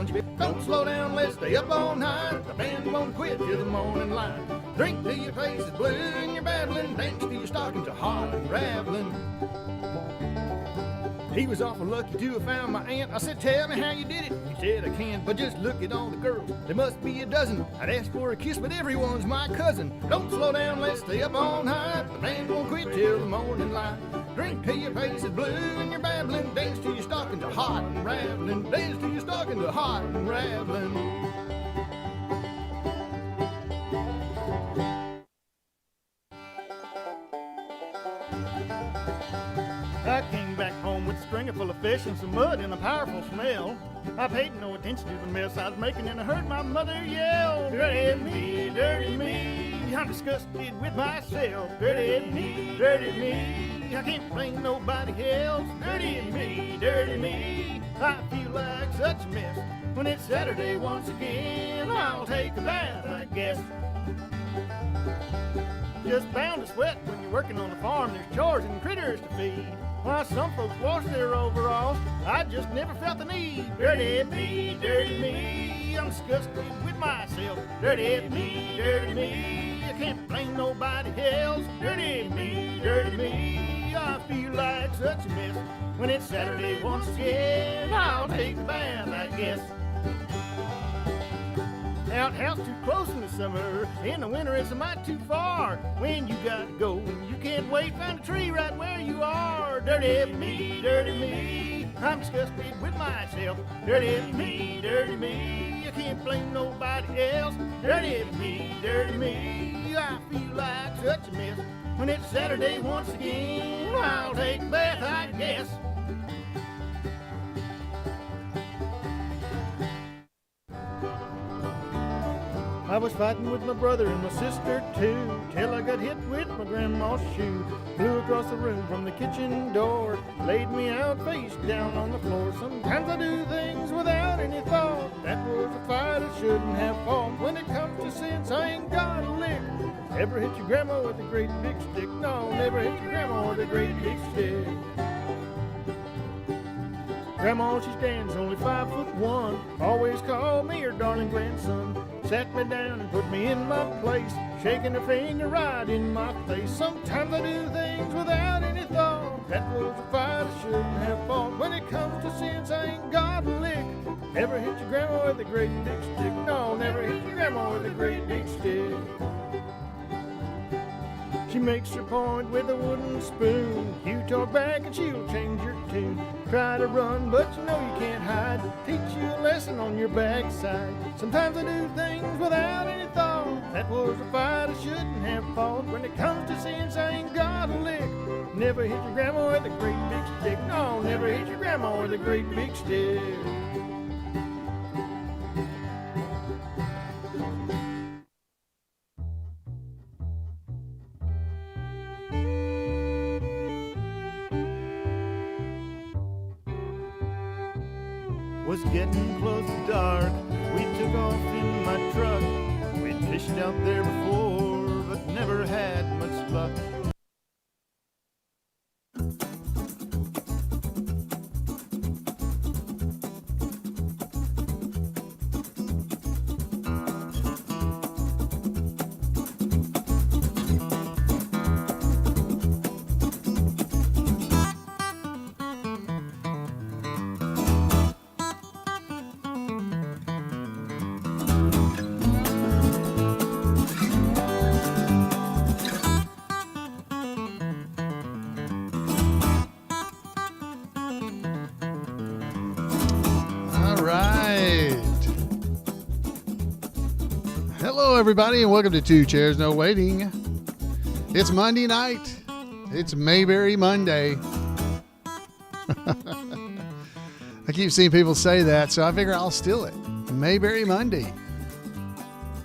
don't you? Don't slow down, let's stay up all night. The band won't quit till the morning light. Drink till your face is blue and you're babbling. Dance till your stockings are hot and raveling. He was awful lucky to have found my aunt. I said, tell me how you did it. He said, I can't, but just look at all the girls. There must be a dozen. I'd ask for a kiss, but everyone's my cousin. Don't slow down, let's stay up all night. The band won't quit till the morning light. Drink till your face is blue and you're babbling. Dance till your stockings are hot and raveling. Dance till your stockings are hot and raveling. I came back home with a stringer full of fish and some mud and a powerful smell. I paid no attention to the mess I was making and I heard my mother yell, dirty me, dirty me. I'm disgusted with myself, dirty me, dirty me. I can't blame nobody else, dirty me, dirty me. I feel like such a mess when it's Saturday once again. I'll take a bath, I guess. Just bound to sweat when you're working on the farm. There's chores and critters to feed. Why, some folks wash their overalls. I just never felt the need. Dirty me, dirty me. I'm disgusted with myself. Dirty me, dirty me. I can't blame nobody else. Dirty me, dirty me. I feel like such a mess when it's Saturday once again. I'll take a bath, I guess. Outhouse too close in the summer, in the winter it's a mite too far. When you gotta go and you can't wait, find a tree right where you are. Dirty me, dirty me. I'm disgusted with myself. Dirty me, dirty me. I can't blame nobody else. Dirty me, dirty me. I feel like such a mess when it's Saturday once again. I'll take a bath, I guess. I was fighting with my brother and my sister too, till I got hit with my grandma's shoe. Flew across the room from the kitchen door, laid me out face down on the floor. Sometimes I do things without any thought. That was a fight I shouldn't have fought. When it comes to sense, I ain't got a lick. Ever hit your grandma with a great big stick? No, never hit your grandma with a great big stick. Grandma, she stands only 5'1", always called me her darling grandson. Sat me down and put me in my place, shaking her finger right in my face. Sometimes I do things without any thought. That was a fight I shouldn't have fought. When it comes to sense, I ain't got a lick. Never hit your grandma with a great big stick. No, never hit your grandma with a great big stick. She makes her point with a wooden spoon. You talk back and she'll change your tune. Try to run, but you know you can't hide. Teach you a lesson on your backside. Sometimes I do things without any thought. That was a fight I shouldn't have fought. When it comes to sense, I ain't got a lick. Never hit your grandma with a great big stick. No, never hit your grandma with a great big stick. Was getting close to dark. We took off in my truck. We'd fished out there before, but never had much luck. Hello, everybody, and welcome to Two Chairs No Waiting. It's Monday night. It's Mayberry Monday. I keep seeing people say that, so I figure I'll steal it. Mayberry Monday.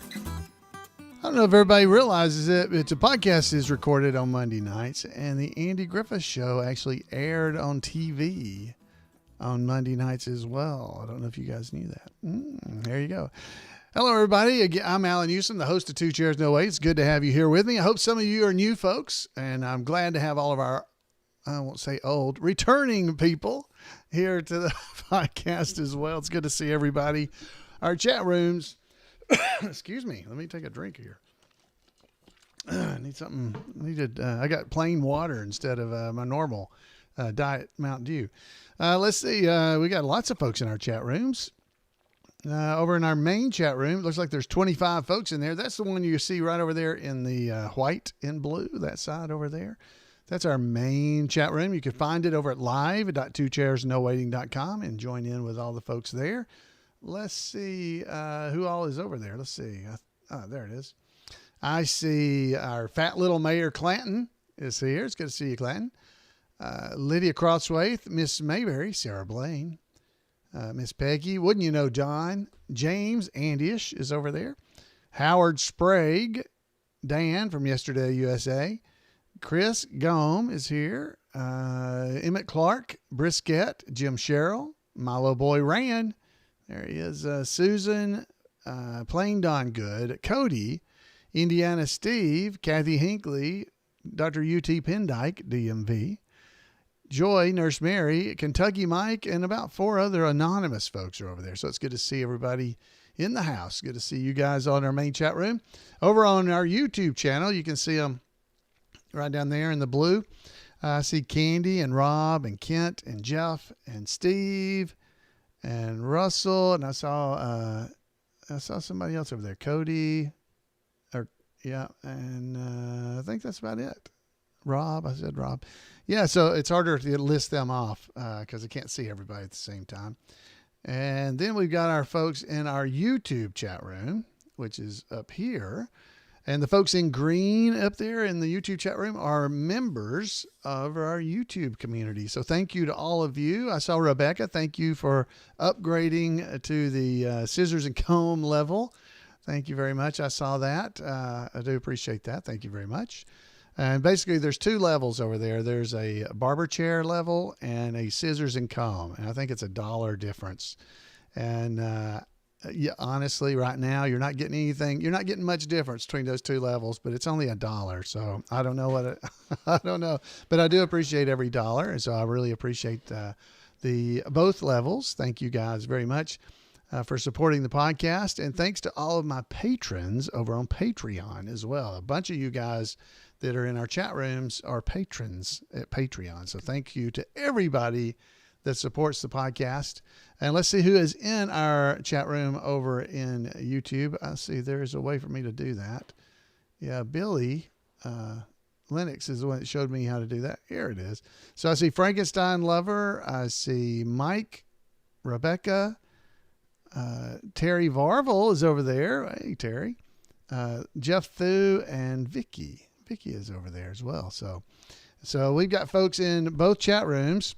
I don't know if everybody realizes it, but the podcast is recorded on Monday nights, and the Andy Griffith Show actually aired on TV on Monday nights as well. I don't know if you guys knew that. There you go. Hello, everybody. Again, I'm Alan Houston, the host of Two Chairs No Wait. It's good to have you here with me. I hope some of you are new folks, and I'm glad to have all of our, I won't say old, returning people here to the podcast as well. It's good to see everybody. Our chat rooms. Excuse me. Let me take a drink here. I need something. I got plain water instead of my normal diet Mountain Dew. Let's see. We got lots of folks in our chat rooms. Over in our main chat room, looks like there's 25 folks in there. That's the one you see right over there in the white and blue, that side over there. That's our main chat room. You can find it over at live.2chairsnowaiting.com and join in with all the folks there. Let's see who all is over there. Let's see. There it is. I see our fat little Mayor Clanton is here. It's good to see you, Clanton. Lydia Crosswaith, Miss Mayberry, Sarah Blaine. Miss Peggy, wouldn't you know, John? James Andyish is over there. Howard Sprague, Dan from Yesterday USA. Chris Gome is here. Emmett Clark, Brisket, Jim Sherrill, Milo Boy Rand. There he is. Susan, Plain Don Good, Cody, Indiana Steve, Kathy Hinckley, Dr. U.T. Pendyke, DMV. Joy, Nurse Mary, Kentucky Mike, and about 4 other anonymous folks are over there. So it's good to see everybody in the house. Good to see you guys on our main chat room. Over on our YouTube channel, you can see them right down there in the blue. I see Candy and Rob and Kent and Jeff and Steve and Russell. And I saw somebody else over there, Cody. And I think that's about it. Rob, I said Rob. Yeah, so it's harder to list them off because I can't see everybody at the same time. And then we've got our folks in our YouTube chat room, which is up here. And the folks in green up there in the YouTube chat room are members of our YouTube community. So thank you to all of you. I saw Rebecca. Thank you for upgrading to the scissors and comb level. Thank you very much. I saw that. I do appreciate that. Thank you very much. And basically, there's 2 levels over there. There's a barber chair level and a scissors and comb. And I think it's $1 difference. And yeah, honestly, right now, you're not getting anything. You're not getting much difference between those 2 levels, but it's only $1. So I don't know I don't know. But I do appreciate every dollar. And so I really appreciate the both levels. Thank you guys very much for supporting the podcast. And thanks to all of my patrons over on Patreon as well. A bunch of you guys that are in our chat rooms are patrons at Patreon. So thank you to everybody that supports the podcast. And let's see who is in our chat room over in YouTube. I see there's a way for me to do that. Yeah, Billy Lennox is the one that showed me how to do that. Here it is. So I see Frankenstein Lover. I see Mike, Rebecca, Terry Varvel is over there. Hey, Terry. Jeff Thu and Vicky. Vicky is over there as well. So we've got folks in both chat rooms.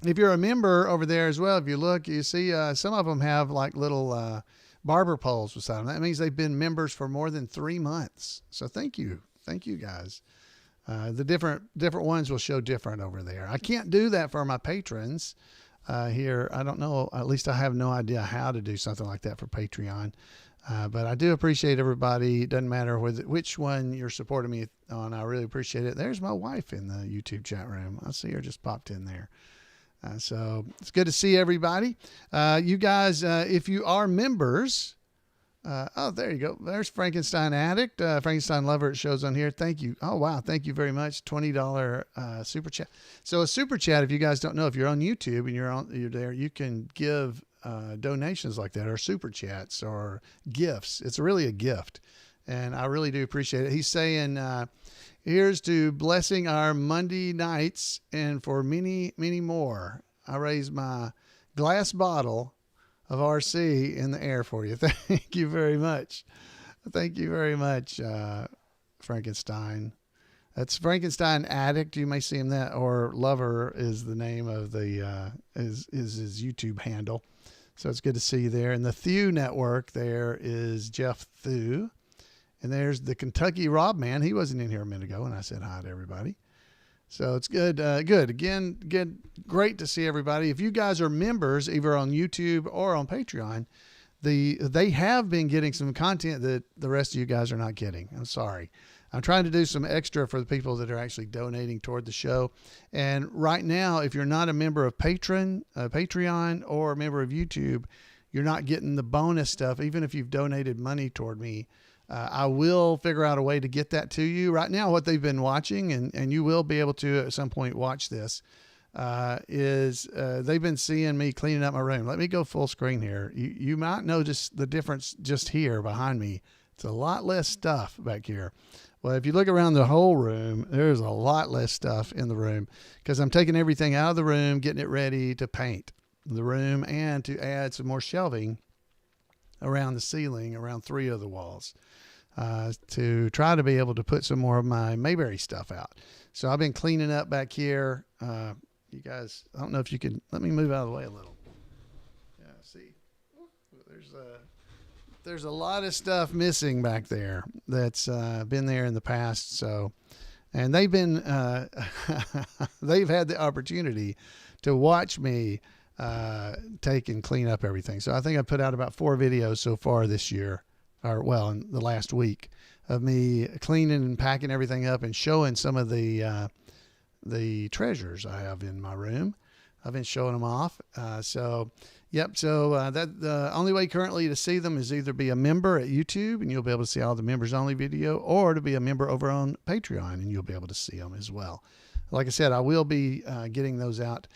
If you're a member over there as well, if you look, you see some of them have like little barber poles beside them. That means they've been members for more than 3 months. So thank you. Thank you guys. The different ones will show different over there. I can't do that for my patrons here. I don't know. At least I have no idea how to do something like that for Patreon. But I do appreciate everybody. It doesn't matter which one you're supporting me on. I really appreciate it. There's my wife in the YouTube chat room. I see her just popped in there. So it's good to see everybody. You guys, if you are members, there you go. There's Frankenstein Addict, Frankenstein Lover. It shows on here. Thank you. Oh, wow. Thank you very much. $20 super chat. So a super chat, if you guys don't know, if you're on YouTube and you're there, you can give donations like that or super chats or gifts. It's really a gift. And I really do appreciate it. He's saying, here's to blessing our Monday nights and for many, many more. I raise my glass bottle of RC in the air for you. Thank you very much. Thank you very much, Frankenstein. That's Frankenstein Addict. You may see him that, or Lover is the name of the is his YouTube handle. So it's good to see you there. And the Thew Network there is Jeff Thew. And there's the Kentucky Rob Man. He wasn't in here a minute ago, and I said hi to everybody. So it's good. Good. Again, great to see everybody. If you guys are members, either on YouTube or on Patreon, they have been getting some content that the rest of you guys are not getting. I'm sorry. I'm trying to do some extra for the people that are actually donating toward the show. And right now, if you're not a member of Patreon or a member of YouTube, you're not getting the bonus stuff, even if you've donated money toward me. I will figure out a way to get that to you. Right now, what they've been watching, and you will be able to at some point watch this, is they've been seeing me cleaning up my room. Let me go full screen here. You might notice the difference just here behind me. It's a lot less stuff back here. Well, if you look around the whole room, there's a lot less stuff in the room because I'm taking everything out of the room, getting it ready to paint the room and to add some more shelving around the ceiling, around 3 of the walls, to try to be able to put some more of my Mayberry stuff out. So I've been cleaning up back here. You guys, I don't know if you can, let me move out of the way a little. Yeah, see, there's a lot of stuff missing back there that's been there in the past. So, and they've been, they've had the opportunity to watch me take and clean up everything. So I think I put out about 4 videos so far this year, or well, in the last week, of me cleaning and packing everything up and showing some of the treasures I have in my room. I've been showing them off. Yep. So that the only way currently to see them is either be a member at YouTube and you'll be able to see all the members only video, or to be a member over on Patreon and you'll be able to see them as well. Like I said, I will be getting those out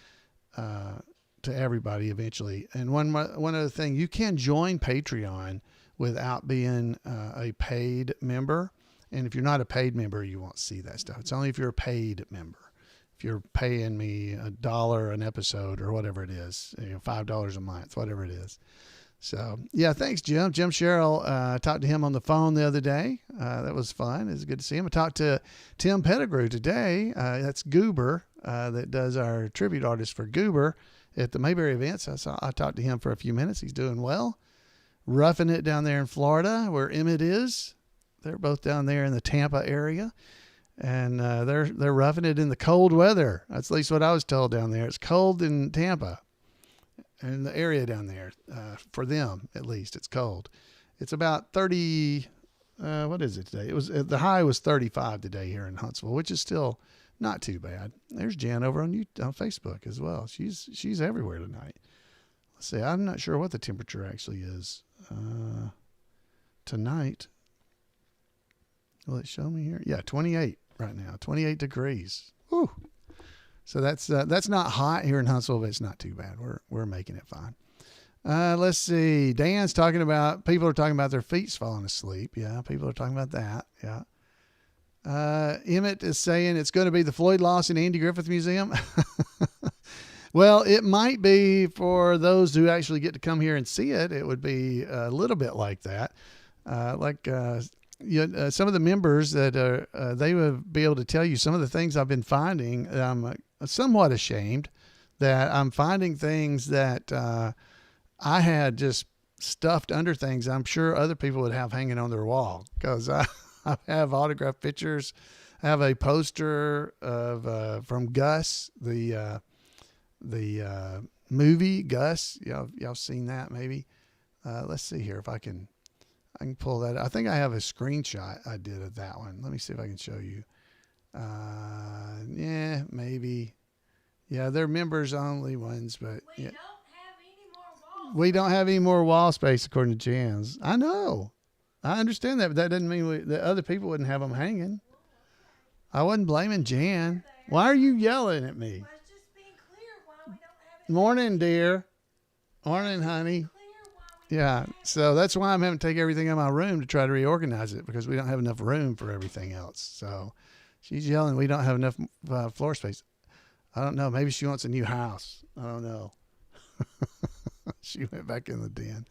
to everybody eventually. And one other thing, you can join Patreon without being a paid member. And if you're not a paid member, you won't see that stuff. It's only if you're a paid member. If you're paying me $1 an episode or whatever it is, $5 a month, whatever it is. So yeah, thanks, Jim. Jim Sherrill, talked to him on the phone the other day. That was fun. It was good to see him. I talked to Tim Pettigrew today. That's Goober, that does our tribute artist for Goober at the Mayberry events. I talked to him for a few minutes. He's doing well. Roughing it down there in Florida where Emmett is. They're both down there in the Tampa area. And they're roughing it in the cold weather. That's at least what I was told down there. It's cold in Tampa, in the area down there. For them, at least, it's cold. It's about 30. What is it today? It was the high was 35 today here in Huntsville, which is still not too bad. There's Jan over on Facebook as well. She's everywhere tonight. Let's see. I'm not sure what the temperature actually is tonight. Will it show me here? Yeah, 28 right now. 28 degrees. Whew. So that's not hot here in Huntsville, but it's not too bad. We're making it fine. Let's see. Dan's talking about, people are talking about their feet falling asleep. Yeah, people are talking about that. Yeah. Emmett is saying it's going to be the Floyd Lawson Andy Griffith Museum. Well, it might be for those who actually get to come here and see it. It would be a little bit like that. Some of the members that they would be able to tell you some of the things I've been finding. I'm somewhat ashamed that I'm finding things that I had just stuffed under things I'm sure other people would have hanging on their wall, because I have autographed pictures. I have a poster of from Gus, the movie Gus. Y'all seen that maybe? Let's see here if I can pull that. I think I have a screenshot I did of that one. Let me see if I can show you. Yeah, maybe. Yeah, they're members only ones, but yeah. We don't have any more wall space according to Jan's. I know. I understand that, but that doesn't mean that other people wouldn't have them hanging. I wasn't blaming Jan. Why are you yelling at me? Morning, dear. Morning, honey. Yeah, so that's why I'm having to take everything out of my room to try to reorganize it, because we don't have enough room for everything else. So she's yelling we don't have enough floor space. I don't know. Maybe she wants a new house. I don't know. She went back in the den.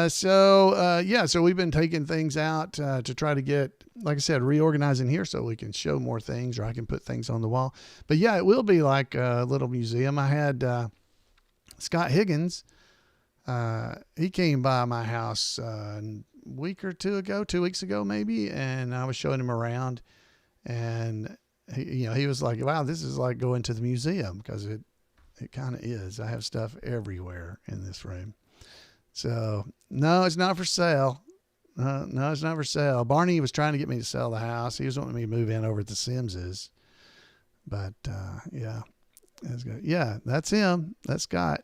So we've been taking things out to try to get, like I said, reorganizing here so we can show more things, or I can put things on the wall. But yeah, it will be like a little museum. I had Scott Higgins. He came by my house a week or 2 weeks ago maybe, and I was showing him around, and he was like, wow, this is like going to the museum, because it kind of is. I have stuff everywhere in this room. So no, it's not for sale. No, it's not for sale. Barney was trying to get me to sell the house. He was wanting me to move in over at the Sims's. But, yeah, that's good. Yeah, that's him. That's Scott.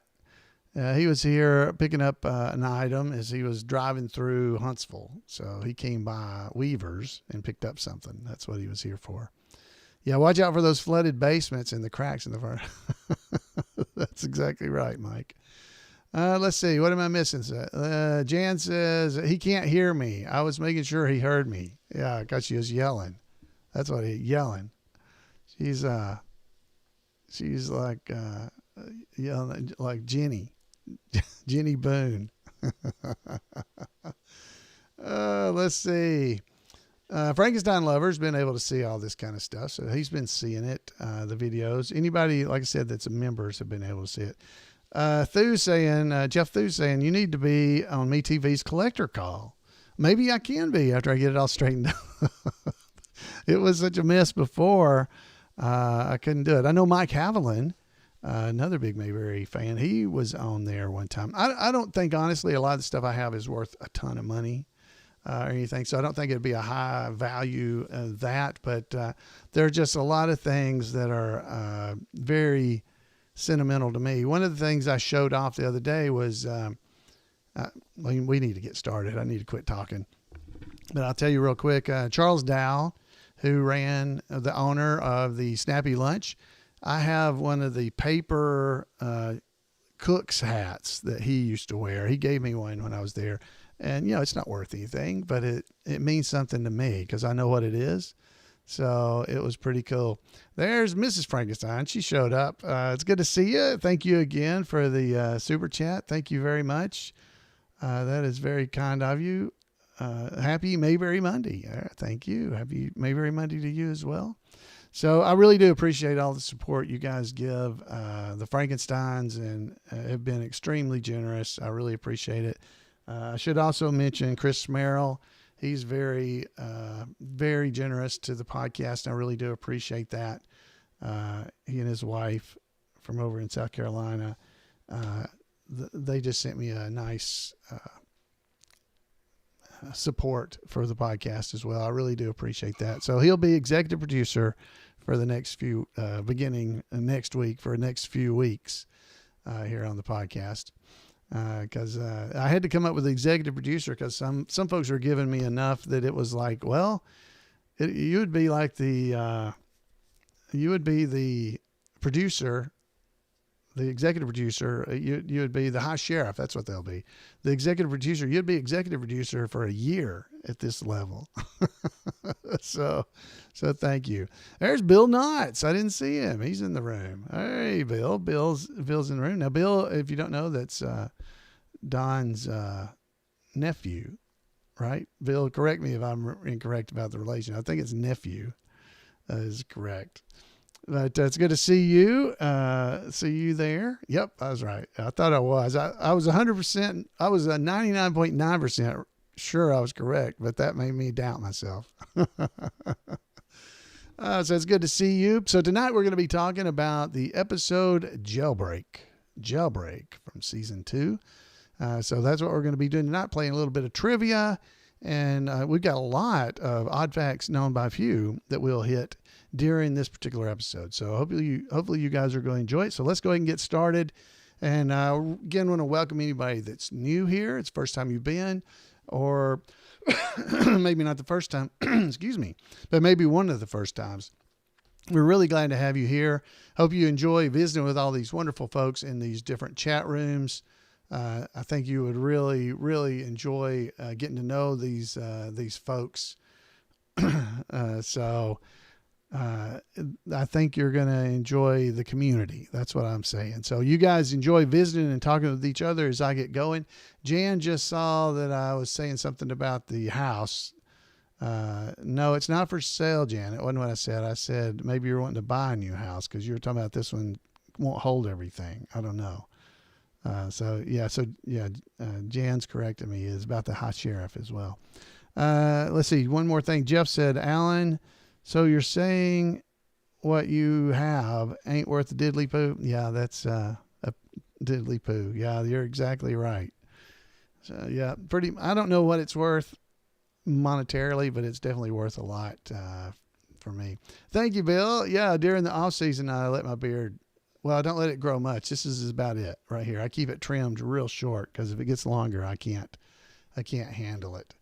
He was here picking up an item as he was driving through Huntsville. So he came by Weaver's and picked up something. That's what he was here for. Yeah, watch out for those flooded basements and the cracks in the front. That's exactly right, Mike. Let's see. What am I missing? Jan says he can't hear me. I was making sure he heard me. Yeah, because she was yelling. That's what yelling. She's like yelling like Jenny Boone. Let's see. Frankenstein Lover's been able to see all this kind of stuff, so he's been seeing it. The videos. Anybody, like I said, that's members have been able to see it. Jeff Thu saying, you need to be on MeTV's collector call. Maybe I can be after I get it all straightened out. It was such a mess before. I couldn't do it. I know Mike Haviland, another big Mayberry fan, he was on there one time. I don't think, honestly, a lot of the stuff I have is worth a ton of money or anything. So I don't think it'd be a high value of that. But there are just a lot of things that are very sentimental to me. One of the things I showed off the other day was, we need to get started. I need to quit talking. But I'll tell you real quick, Charles Dow, who ran the owner of the Snappy Lunch. I have one of the paper cook's hats that he used to wear. He gave me one when I was there. And, it's not worth anything, but it means something to me because I know what it is. So it was pretty cool. There's Mrs. Frankenstein. She showed up. It's good to see you. Thank you again for the super chat. Thank you very much. That is very kind of you. Happy Mayberry Monday. Thank you. Happy Mayberry Monday to you as well. So I really do appreciate all the support you guys give the Frankensteins and have been extremely generous. I really appreciate it. I should also mention Chris Merrill. He's very, very generous to the podcast. And I really do appreciate that. He and his wife from over in South Carolina, they just sent me a nice support for the podcast as well. I really do appreciate that. So he'll be executive producer for the next few, beginning next week for the next few weeks here on the podcast. Because I had to come up with the executive producer because some folks were giving me enough that it was like, well, you would be like the producer, the executive producer. You would be the high sheriff. That's what they'll be. The executive producer. You'd be executive producer for a year at this level. So thank you. There's Bill Knotts. I didn't see him. He's in the room. Hey, Bill. Bill's in the room. Now, Bill, if you don't know, that's Don's nephew, right? Bill, correct me if I'm incorrect about the relation. I think it's nephew. That is correct. But it's good to see you. See you there. Yep, I was right. I thought I was. I was 100%. I was 99.9% sure I was correct, but that made me doubt myself. So it's good to see you. So tonight we're going to be talking about the episode Jailbreak from season 2. So that's what we're going to be doing tonight, playing a little bit of trivia. And we've got a lot of odd facts known by few that we'll hit during this particular episode. So hopefully you guys are going to enjoy it. So let's go ahead and get started. And again, want to welcome anybody that's new here. It's the first time you've been, or maybe not the first time, excuse me, but maybe one of the first times. We're really glad to have you here. Hope you enjoy visiting with all these wonderful folks in these different chat rooms. I think you would really, really enjoy getting to know these folks. I think you're going to enjoy the community. That's what I'm saying. So you guys enjoy visiting and talking with each other as I get going. Jan just saw that I was saying something about the house. No, it's not for sale, Jan. It wasn't what I said. I said maybe you're wanting to buy a new house because you were talking about this one won't hold everything. I don't know. Jan's correcting me. It's about the high sheriff as well. Let's see. One more thing. Jeff said, Alan, so you're saying what you have ain't worth a diddly poo? Yeah, that's a diddly poo. Yeah, you're exactly right. So yeah, I don't know what it's worth. monetarily, but it's definitely worth a lot for me. Thank you, Bill. Yeah, during the off season, I let my beard. Well, I don't let it grow much. This is about it right here. I keep it trimmed real short because if it gets longer, I can't handle it.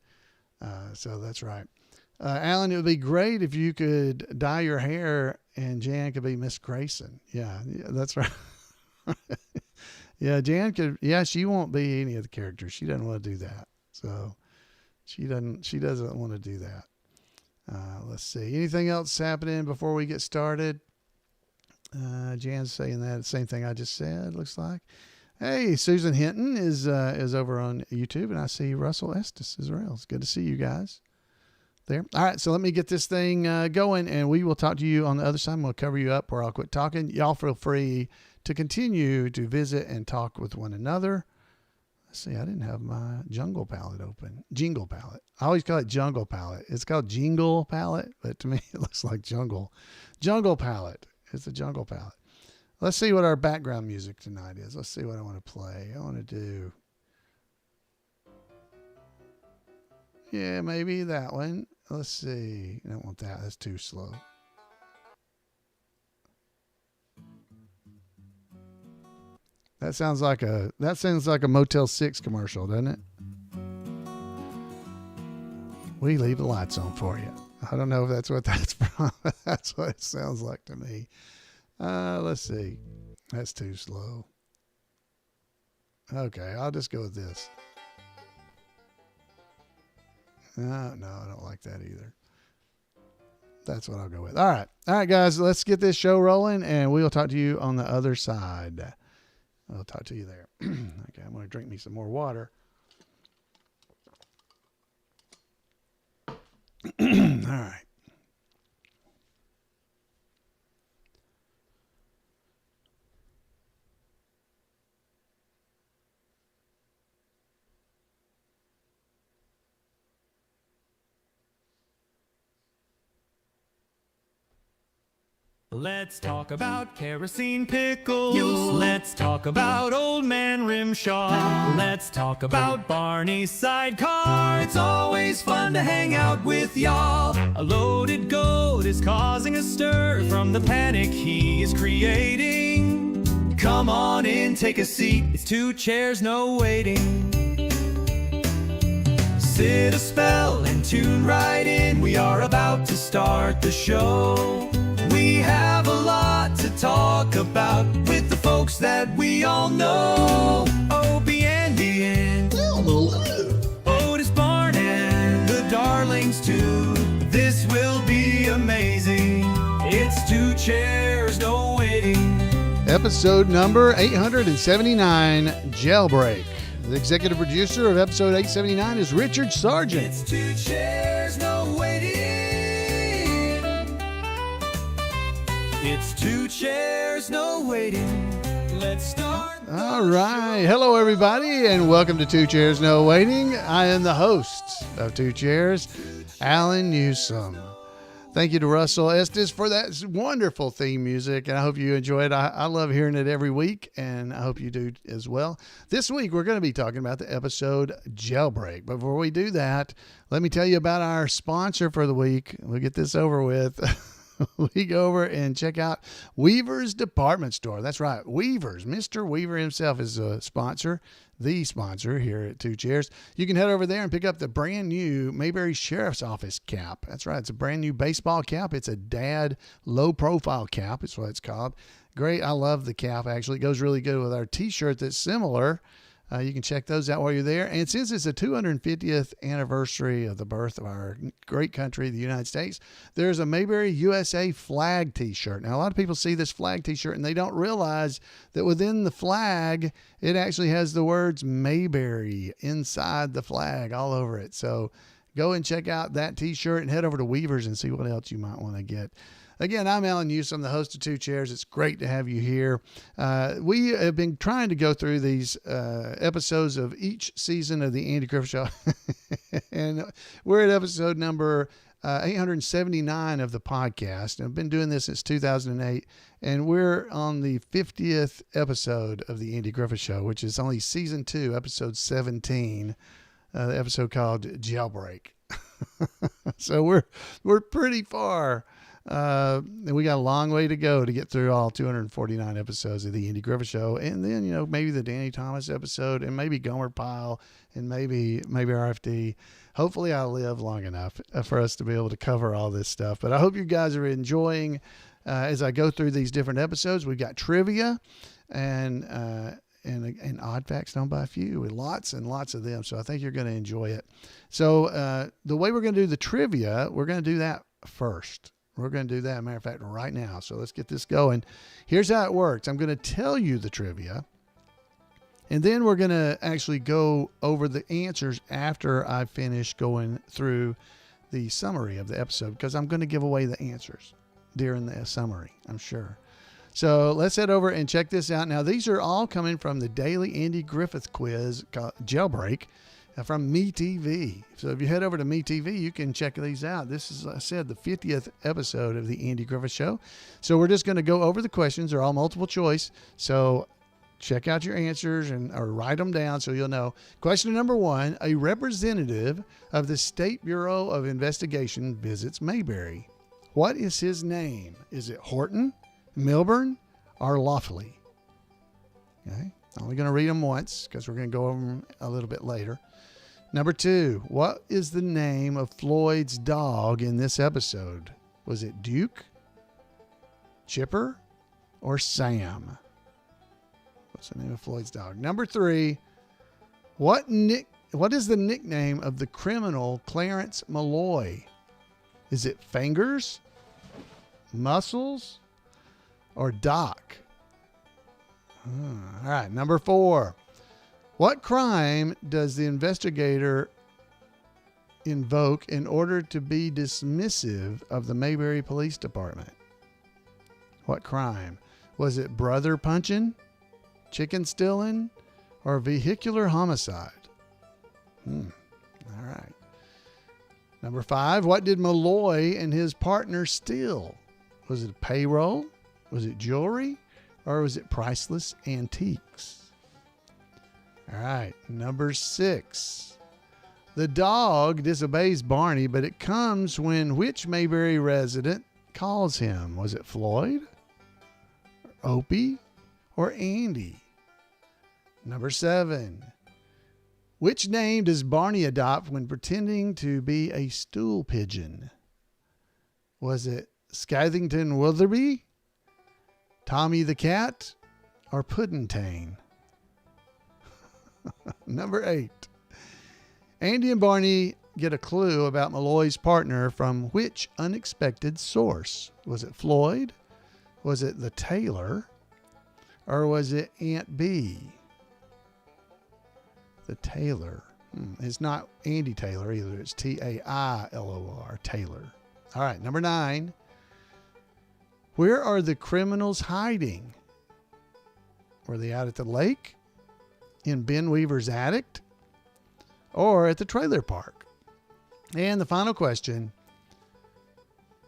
So that's right. Alan, it would be great if you could dye your hair and Jan could be Miss Grayson. Yeah, that's right. Yeah, Jan could. Yeah, she won't be any of the characters. She doesn't want to do that. So she doesn't want to do that. Let's see. Anything else happening before we get started? Jan's saying that same thing I just said. Looks like. Hey, Susan Hinton is over on YouTube, and I see Russell Estes as well. It's good to see you guys there. All right, so let me get this thing going, and we will talk to you on the other side. We'll cover you up, or I'll quit talking. Y'all feel free to continue to visit and talk with one another. Let's see, I didn't have my Jungle palette open. Jingle palette. I always call it Jungle palette. It's called Jingle palette, but to me it looks like Jungle. Jungle palette. It's a Jungle palette. Let's see what our background music tonight is. Let's see what I want to play. I want to do. Yeah, maybe that one. Let's see. I don't want that. That's too slow. That sounds like a Motel 6 commercial, doesn't it? We leave the lights on for you. I don't know if that's what that's from. That's what it sounds like to me. Let's see. That's too slow. Okay, I'll just go with this. No, I don't like that either. That's what I'll go with. All right, guys, let's get this show rolling, and we'll talk to you on the other side. I'll talk to you there. Okay, I'm going to drink me some more water. All right. Let's talk about kerosene pickles. Let's talk about Old Man Rimshaw. Let's talk about Barney's sidecar. It's always fun to hang out with y'all. A loaded goat is causing a stir from the panic he is creating. Come on in, take a seat. It's 2 chairs, no waiting. Sit a spell and tune right in. We are about to start the show. We have a lot to talk about with the folks that we all know. Opie, Andy, and Otis Barn and the Darlings too. This will be amazing. It's 2 chairs, no waiting. Episode number 879, Jailbreak. The executive producer of episode 879 is Richard Sargent. It's 2 chairs, no waiting. It's 2 chairs, no waiting. Let's start. All right. Hello, everybody, and welcome to 2 Chairs, No Waiting. I am the host of 2 Chairs, Alan Newsome. Thank you to Russell Estes for that wonderful theme music, and I hope you enjoy it. I love hearing it every week, and I hope you do as well. This week, we're going to be talking about the episode Jailbreak. But before we do that, let me tell you about our sponsor for the week. We'll get this over with. We go over and check out Weaver's Department Store. That's right, Weaver's. Mr. Weaver himself is a sponsor, the sponsor here at 2 Chairs. You can head over there and pick up the brand new Mayberry Sheriff's Office cap. That's right, it's a brand new baseball cap. It's a dad low-profile cap. It's what it's called. Great, I love the cap, actually. It goes really good with our T-shirt that's similar. You can check those out while you're there. And since it's the 250th anniversary of the birth of our great country, the United States, there's a Mayberry USA flag T-shirt. Now, a lot of people see this flag T-shirt and they don't realize that within the flag, it actually has the words Mayberry inside the flag all over it. So go and check out that T-shirt and head over to Weaver's and see what else you might want to get. Again, I'm Alan Newsome. I'm the host of 2 Chairs. It's great to have you here. We have been trying to go through these episodes of each season of the Andy Griffith Show. And we're at episode number 879 of the podcast. I've been doing this since 2008. And we're on the 50th episode of the Andy Griffith Show, which is only season 2, episode 17, the episode called Jailbreak. So we're pretty far. And we got a long way to go to get through all 249 episodes of the Andy Griffith Show. And then, maybe the Danny Thomas episode, and maybe Gomer Pyle, and maybe RFD. Hopefully I'll live long enough for us to be able to cover all this stuff. But I hope you guys are enjoying as I go through these different episodes. We've got trivia and odd facts known by a few, with lots and lots of them. So I think you're going to enjoy it. So the way we're going to do the trivia, we're going to do that first. We're going to do that, matter of fact, right now. So let's get this going. Here's how it works. I'm going to tell you the trivia, and then we're going to actually go over the answers after I finish going through the summary of the episode, because I'm going to give away the answers during the summary, I'm sure. So let's head over and check this out. Now, these are all coming from the daily Andy Griffith quiz called Jailbreak from MeTV. So if you head over to MeTV, you can check these out. This is, like I said, the 50th episode of the Andy Griffith Show. So we're just going to go over the questions. They're all multiple choice. So check out your answers or write them down so you'll know. Question number 1, a representative of the State Bureau of Investigation visits Mayberry. What is his name? Is it Horton, Milburn, or Lawfully? Okay. Only going to read them once because we're going to go over them a little bit later. Number 2, what is the name of Floyd's dog in this episode? Was it Duke, Chipper, or Sam? What's the name of Floyd's dog? Number 3, what is the nickname of the criminal Clarence Malloy? Is it Fingers, Muscles, or Doc? All right, number 4. What crime does the investigator invoke in order to be dismissive of the Mayberry Police Department? What crime? Was it brother punching, chicken stealing, or vehicular homicide? All right. Number 5, what did Malloy and his partner steal? Was it payroll? Was it jewelry? Or was it priceless antiques? All right, number 6. The dog disobeys Barney, but it comes when which Mayberry resident calls him? Was it Floyd, Opie, or Andy? Number 7. Which name does Barney adopt when pretending to be a stool pigeon? Was it Skithington Witherby, Tommy the Cat, or Puddentane? Number 8. Andy and Barney get a clue about Malloy's partner from which unexpected source? Was it Floyd? Was it the tailor? Or was it Aunt B? The tailor. It's not Andy Taylor either. It's Tailor, Taylor. All right, number 9. Where are the criminals hiding? Were they out at the lake, in Ben Weaver's attic, or at the trailer park? And the final question,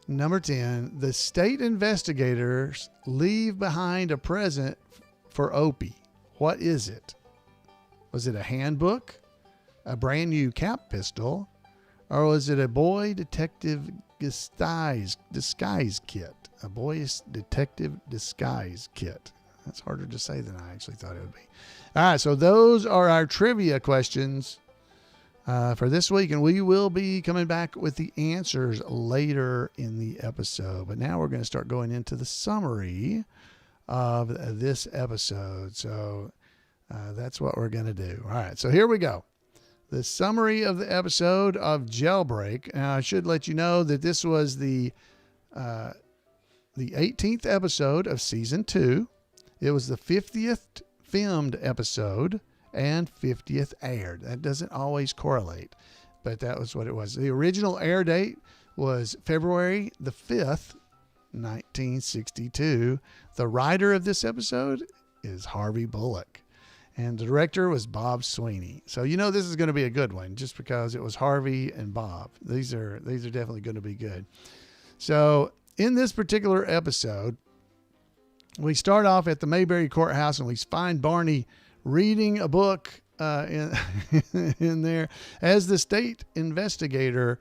number 10, the state investigators leave behind a present for Opie. What is it? Was it a handbook, a brand new cap pistol, or was it a boy detective disguise kit? A boy's detective disguise kit. That's harder to say than I actually thought it would be. All right, so those are our trivia questions for this week, and we will be coming back with the answers later in the episode. But now we're going to start going into the summary of this episode. So that's what we're going to do. All right, so here we go. The summary of the episode of Jailbreak. Now, I should let you know that this was the 18th episode of season 2. It was the 50th filmed episode and 50th aired. That doesn't always correlate, but that was what it was. The original air date was February the 5th, 1962. The writer of this episode is Harvey Bullock, and the director was Bob Sweeney. So you know this is going to be a good one just because it was Harvey and Bob. These are definitely going to be good. So in this particular episode, we start off at the Mayberry Courthouse, and we find Barney reading a book in there as the state investigator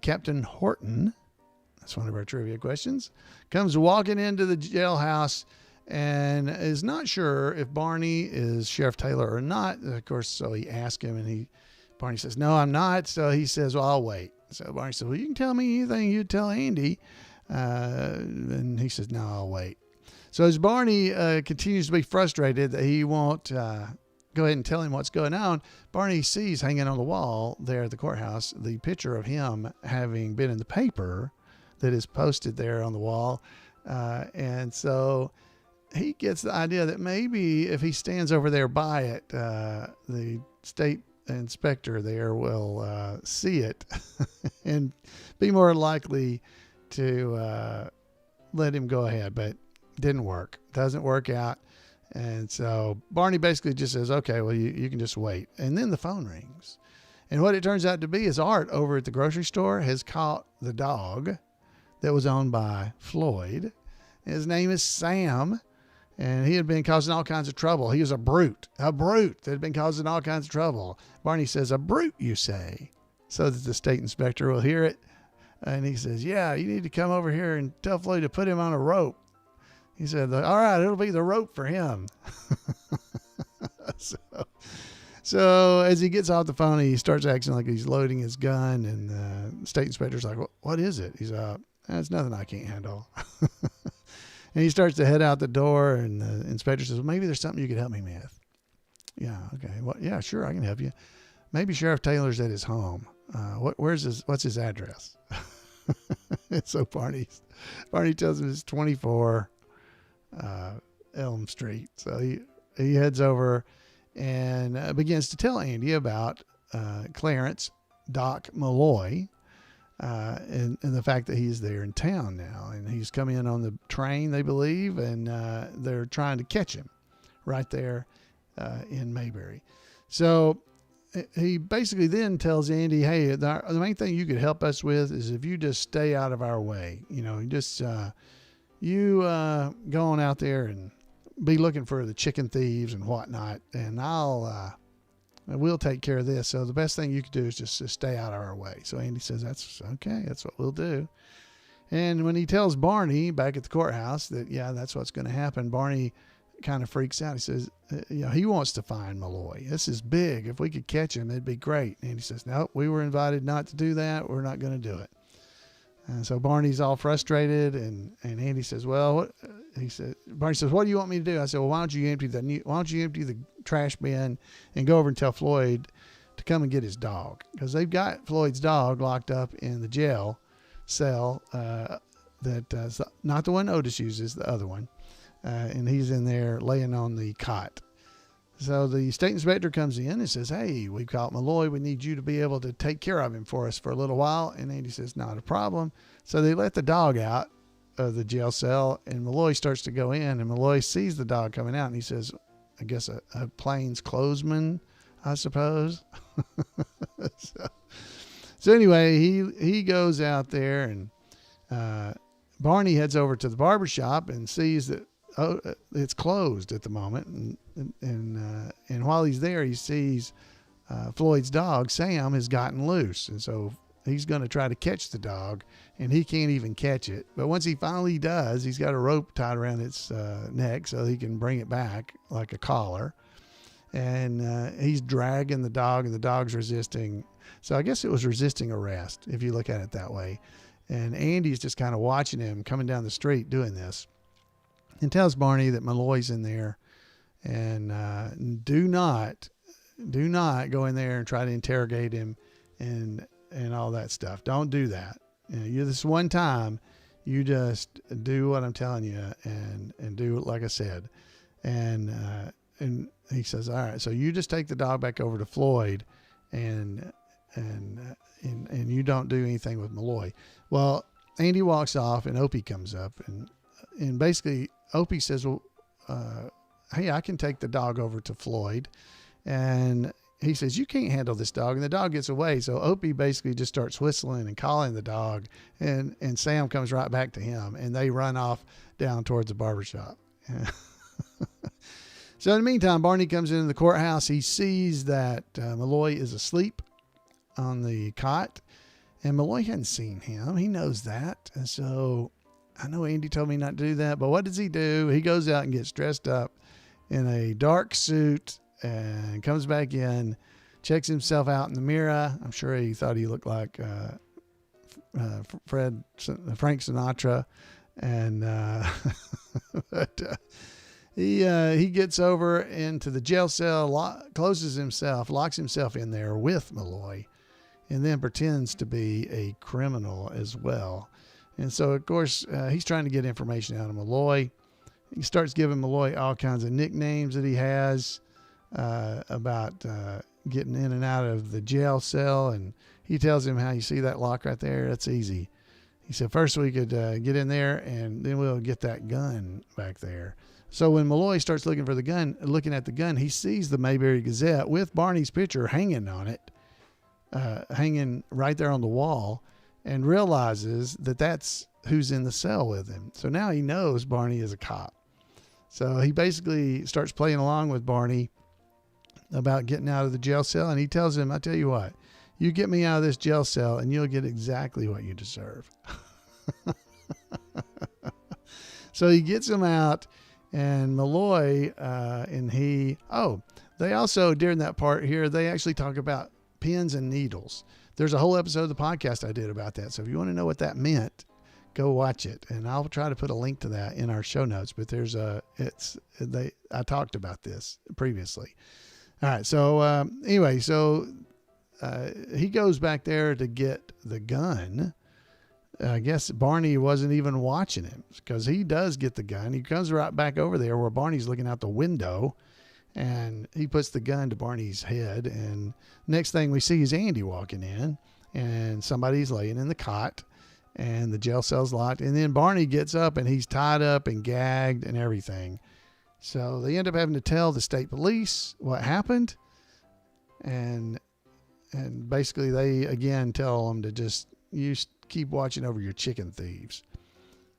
Captain Horton, that's one of our trivia questions, comes walking into the jailhouse and is not sure if Barney is Sheriff Taylor or not. Of course, so he asks him, and Barney says, "No, I'm not." So he says, "Well, I'll wait." So Barney says, "Well, you can tell me anything you tell Andy." And he says, "No, I'll wait." So as Barney continues to be frustrated that he won't go ahead and tell him what's going on, Barney sees hanging on the wall there at the courthouse the picture of him having been in the paper that is posted there on the wall. And so he gets the idea that maybe if he stands over there by it, the state inspector there will see it and be more likely to let him go ahead. But didn't work. Doesn't work out. And so Barney basically just says, "Okay, well, you can just wait." And then the phone rings. And what it turns out to be is Art over at the grocery store has caught the dog that was owned by Floyd. His name is Sam. And he had been causing all kinds of trouble. He was a brute that had been causing all kinds of trouble. Barney says, "A brute, you say?" So that the state inspector will hear it. And he says, "Yeah, you need to come over here and tell Floyd to put him on a rope." He said, "All right, it'll be the rope for him." So as he gets off the phone, he starts acting like he's loading his gun. And the state inspector's like, "What is it?" He's like, "That's nothing I can't handle." And he starts to head out the door, and the inspector says, "Well, maybe there's something you could help me with." "Yeah, okay. Well, yeah, sure, I can help you. Maybe Sheriff Taylor's at his home. What's his address?" And so Barney tells him it's 24 Elm Street. So he heads over and begins to tell Andy about Clarence Doc Malloy, and the fact that he's there in town now, and he's come in on the train, they believe, and they're trying to catch him right there in Mayberry. So he basically then tells Andy, "Hey, the main thing you could help us with is if you just stay out of our way. Just you go on out there and be looking for the chicken thieves and whatnot, and we'll take care of this. So the best thing you could do is just to stay out of our way." So Andy says, "That's okay. That's what we'll do." And when he tells Barney back at the courthouse that, yeah, that's what's going to happen, Barney kind of freaks out. He says, he wants to find Malloy. This is big. If we could catch him, it'd be great. And he says, "Nope, we were invited not to do that. We're not going to do it." And so Barney's all frustrated, and Andy says, "Well," Barney says, "What do you want me to do?" I said, "Well, why don't you empty the trash bin and go over and tell Floyd to come and get his dog?" Because they've got Floyd's dog locked up in the jail cell, that's not the one Otis uses, the other one. And he's in there laying on the cot. So the state inspector comes in and says, "Hey, we've caught Malloy. We need you to be able to take care of him for us for a little while." And Andy says, "Not a problem." So they let the dog out of the jail cell, and Malloy starts to go in, and Malloy sees the dog coming out, and he says, I guess a plainclothesman, I suppose. So anyway, he goes out there, and Barney heads over to the barbershop and sees that it's closed at the moment. And while he's there, he sees Floyd's dog, Sam, has gotten loose. And so he's going to try to catch the dog, and he can't even catch it. But once he finally does, he's got a rope tied around its neck so he can bring it back like a collar. And he's dragging the dog, and the dog's resisting. So I guess it was resisting arrest, if you look at it that way. And Andy's just kind of watching him coming down the street doing this, and tells Barney that Malloy's in there, and do not go in there and try to interrogate him and all that stuff. Don't do that. This one time, you just do what I'm telling you and do it like I said. And he says, "All right, so you just take the dog back over to Floyd, and you don't do anything with Malloy." Well, Andy walks off, and Opie comes up, and basically Opie says, "Well, hey, I can take the dog over to Floyd." And he says, "You can't handle this dog." And the dog gets away. So Opie basically just starts whistling and calling the dog, and Sam comes right back to him, and they run off down towards the barbershop. So in the meantime, Barney comes into the courthouse. He sees that Malloy is asleep on the cot, And Malloy hadn't seen him. He knows that. And so I know Andy told me not to do that, but what does he do? He goes out and gets dressed up in a dark suit and comes back in, checks himself out in the mirror. I'm sure he thought he looked like Frank Sinatra. And but, he gets over into the jail cell, locks himself in there with Malloy, and then pretends to be a criminal as well. And so, of course, he's trying to get information out of Malloy. He starts giving Malloy all kinds of nicknames that he has about getting in and out of the jail cell. And he tells him, how you see that lock right there? That's easy. He said, first we could get in there, and then we'll get that gun back there. So when Malloy starts looking at the gun, he sees the Mayberry Gazette with Barney's picture hanging on it, hanging right there on the wall, and realizes that that's who's in the cell with him. So now he knows Barney is a cop. So he basically starts playing along with Barney about getting out of the jail cell. And he tells him, I tell you what, you get me out of this jail cell and you'll get exactly what you deserve. So he gets him out, and Malloy they also, during that part here, they actually talk about pins and needles. There's a whole episode of the podcast I did about that. So if you want to know what that meant, go watch it. And I'll try to put a link to that in our show notes, but I talked about this previously. All right. So, anyway, he goes back there to get the gun. I guess Barney wasn't even watching him, because he does get the gun. He comes right back over there where Barney's looking out the window, and he puts the gun to Barney's head. And next thing we see is Andy walking in, and somebody's laying in the cot, and the jail cell's locked. And then Barney gets up, and he's tied up and gagged and everything. So they end up having to tell the state police what happened. And basically they again tell them to keep watching over your chicken thieves.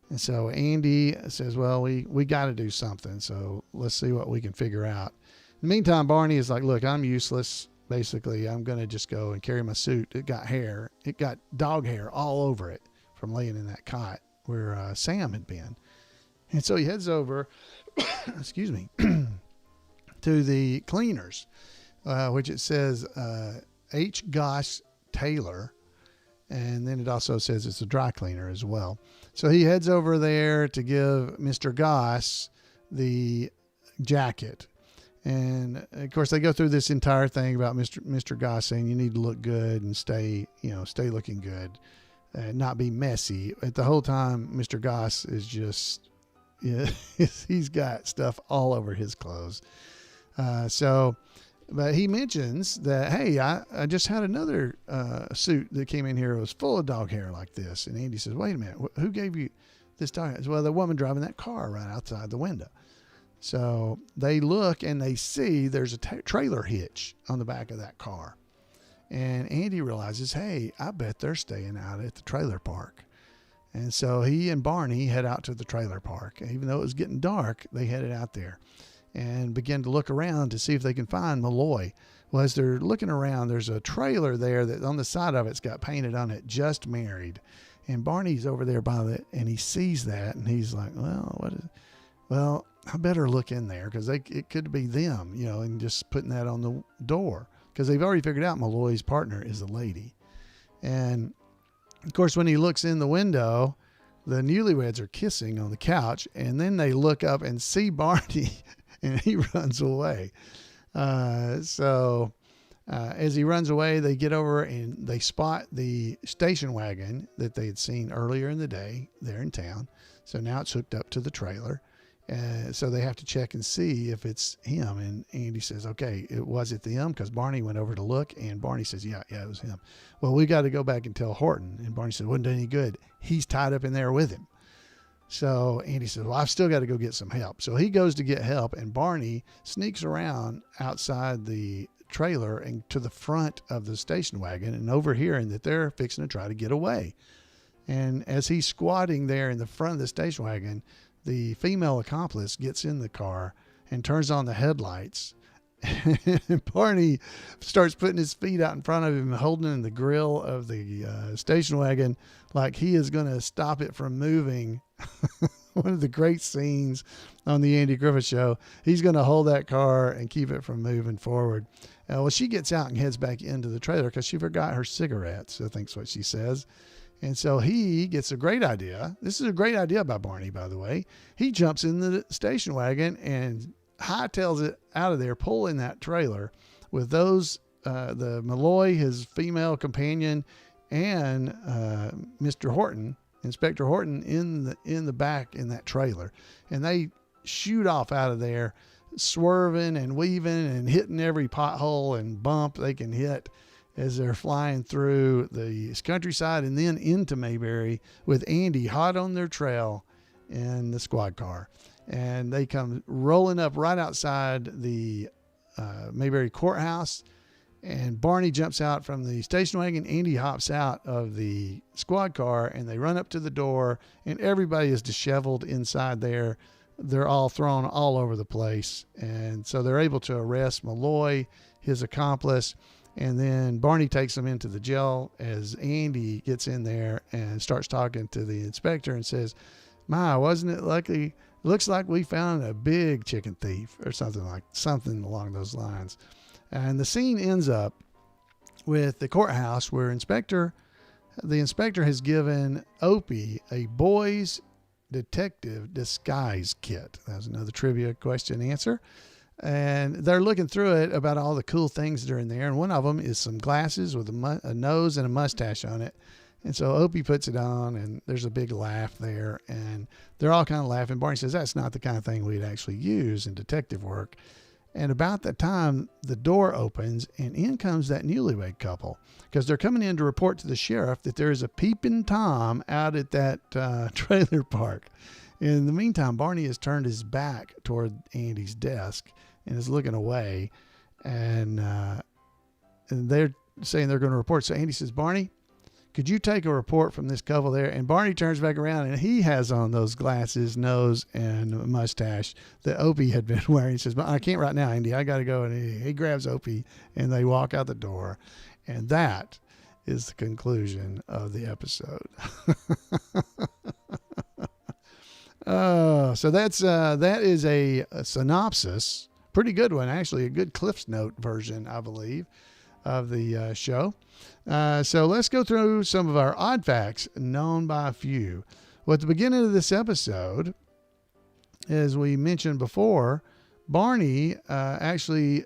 And so Andy says, well, we got to do something. So let's see what we can figure out. In the meantime, Barney is like, look, I'm useless. Basically, I'm going to just go and carry my suit. It got hair. It got dog hair all over it from laying in that cot where Sam had been. And so he heads over, excuse me, to the cleaners, which it says H. Goss Taylor. And then it also says it's a dry cleaner as well. So he heads over there to give Mr. Goss the jacket. And of course they go through this entire thing about Mr. Goss saying you need to look good and stay looking good and not be messy. At the whole time, Mr. Goss is just, he's got stuff all over his clothes. But he mentions that, hey, I just had another suit that came in here. It was full of dog hair like this. And Andy says, wait a minute, who gave you this dog hair? Well, the woman driving that car right outside the window. So they look and they see there's a trailer hitch on the back of that car. And Andy realizes, hey, I bet they're staying out at the trailer park. And so he and Barney head out to the trailer park. Even though it was getting dark, they headed out there and begin to look around to see if they can find Malloy. Well, as they're looking around, there's a trailer there that on the side of it's got painted on it, "Just Married." And Barney's over there by it, and he sees that, and he's like, well, I better look in there, because it could be them, and just putting that on the door, because they've already figured out Malloy's partner is a lady. And of course, when he looks in the window, the newlyweds are kissing on the couch, and then they look up and see Barney, and he runs away. As he runs away, they get over and they spot the station wagon that they had seen earlier in the day there in town. So now it's hooked up to the trailer. So they have to check and see if it's him. And Andy says, okay, was it them? Because Barney went over to look, and Barney says, yeah, it was him. Well, we got to go back and tell Horton. And Barney said, wouldn't do any good. He's tied up in there with him. So Andy says, well, I've still got to go get some help. So he goes to get help, and Barney sneaks around outside the trailer and to the front of the station wagon, and overhearing that they're fixing to try to get away. And as he's squatting there in the front of the station wagon, the female accomplice gets in the car and turns on the headlights And Barney starts putting his feet out in front of him, holding in the grill of the station wagon like he is going to stop it from moving. One of the great scenes on the Andy Griffith Show. He's going to hold that car and keep it from moving forward. Well, she gets out and heads back into the trailer because she forgot her cigarettes, I think's what she says. And so he gets a great idea. This is a great idea by Barney, by the way. He jumps in the station wagon and hightails it out of there, pulling that trailer with those, the Malloy, his female companion, and Mr. Horton, Inspector Horton, in the back in that trailer. And they shoot off out of there, swerving and weaving and hitting every pothole and bump they can hit as they're flying through the countryside and then into Mayberry with Andy hot on their trail in the squad car. And they come rolling up right outside the Mayberry courthouse, and Barney jumps out from the station wagon. Andy hops out of the squad car, and they run up to the door, and everybody is disheveled inside there. They're all thrown all over the place. And so they're able to arrest Malloy, his accomplice, and then Barney takes them into the jail as Andy gets in there and starts talking to the inspector and says, "My, wasn't it lucky? Looks like we found a big chicken thief," or something along those lines. And the scene ends up with the courthouse where the inspector has given Opie a boy's detective disguise kit. That was another trivia question answer. And they're looking through it about all the cool things that are in there. And one of them is some glasses with a nose and a mustache on it. And so Opie puts it on, and there's a big laugh there, and they're all kind of laughing. Barney says that's not the kind of thing we'd actually use in detective work. And about that time, the door opens, and in comes that newlywed couple, because they're coming in to report to the sheriff that there is a peeping Tom out at that trailer park. In the meantime, Barney has turned his back toward Andy's desk and is looking away, and they're saying they're going to report. So Andy says, "Barney, could you take a report from this couple there?" And Barney turns back around, and he has on those glasses, nose, and mustache that Opie had been wearing. He says, "I can't right now, Andy. I got to go." And he grabs Opie, and they walk out the door. And that is the conclusion of the episode. So that is a synopsis. Pretty good one, actually. A good Cliff's Note version, I believe, of the show. So let's go through some of our odd facts known by a few. Well, at the beginning of this episode, as we mentioned before, Barney at the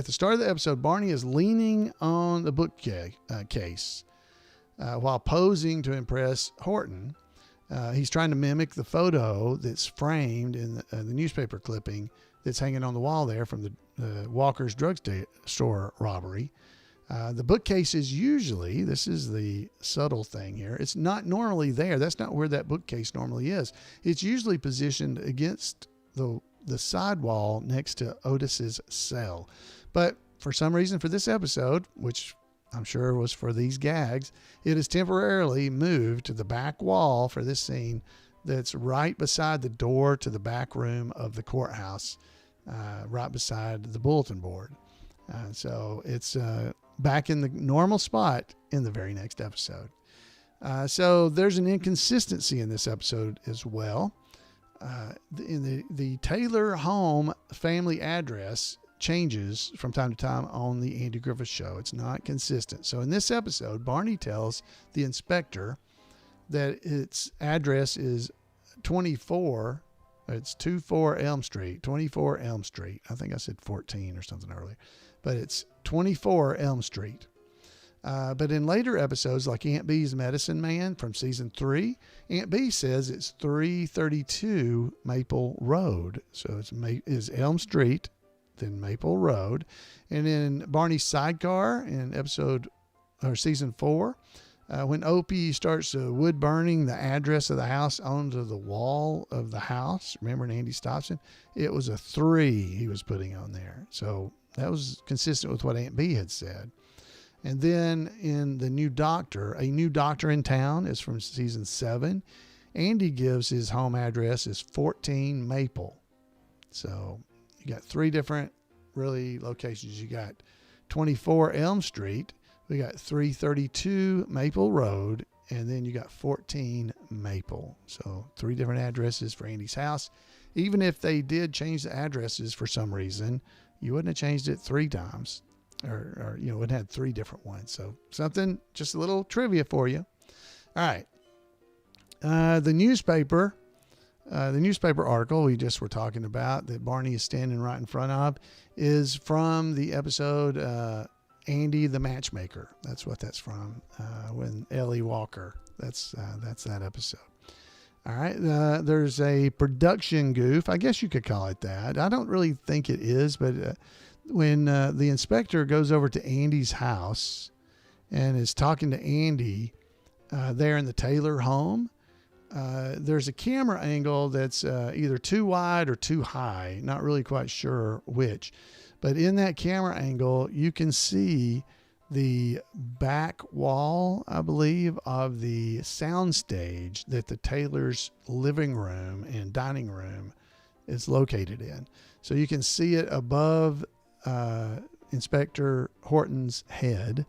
start of the episode, Barney is leaning on the bookcase while posing to impress Horton. He's trying to mimic the photo that's framed in the newspaper clipping that's hanging on the wall there from the Walker's drugstore robbery. The bookcase is usually, this is the subtle thing here, it's not normally there. That's not where that bookcase normally is. It's usually positioned against the sidewall next to Otis's cell. But for some reason for this episode, which I'm sure was for these gags, it is temporarily moved to the back wall for this scene that's right beside the door to the back room of the courthouse, right beside the bulletin board. So it's back in the normal spot in the very next episode. So there's an inconsistency in this episode as well. In the Taylor home family address changes from time to time on the Andy Griffith Show. It's not consistent. So in this episode, Barney tells the inspector that its address is 24. It's 24 Elm Street, 24 Elm Street. I think I said 14 or something earlier, but it's 24 Elm Street. But in later episodes, like Aunt Bee's Medicine Man from season 3, Aunt Bee says it's 332 Maple Road. So it's Elm Street, then Maple Road. And in Barney's sidecar in season 4, when Opie starts wood burning the address of the house onto the wall of the house, remember, and Andy stops him, it was a 3 he was putting on there. So that was consistent with what Aunt Bee had said. And then in the New Doctor, A New Doctor in Town is from season 7. Andy gives his home address as 14 Maple. So you got 3 different really locations. You got 24 Elm Street, we got 332 Maple Road, and then you got 14 Maple. So 3 different addresses for Andy's house. Even if they did change the addresses for some reason, you wouldn't have changed it 3 times, or you know, it had 3 different ones. So something, just a little trivia for you. All right. The newspaper article we just were talking about that Barney is standing right in front of is from the episode Andy the Matchmaker. That's what that's from, when Ellie Walker. That's that episode. All right. There's a production goof. I guess you could call it that. I don't really think it is, but when the inspector goes over to Andy's house and is talking to Andy there in the Taylor home, there's a camera angle that's either too wide or too high. Not really quite sure which. But in that camera angle, you can see the back wall, I believe, of the soundstage that the Taylor's living room and dining room is located in. So you can see it above Inspector Horton's head.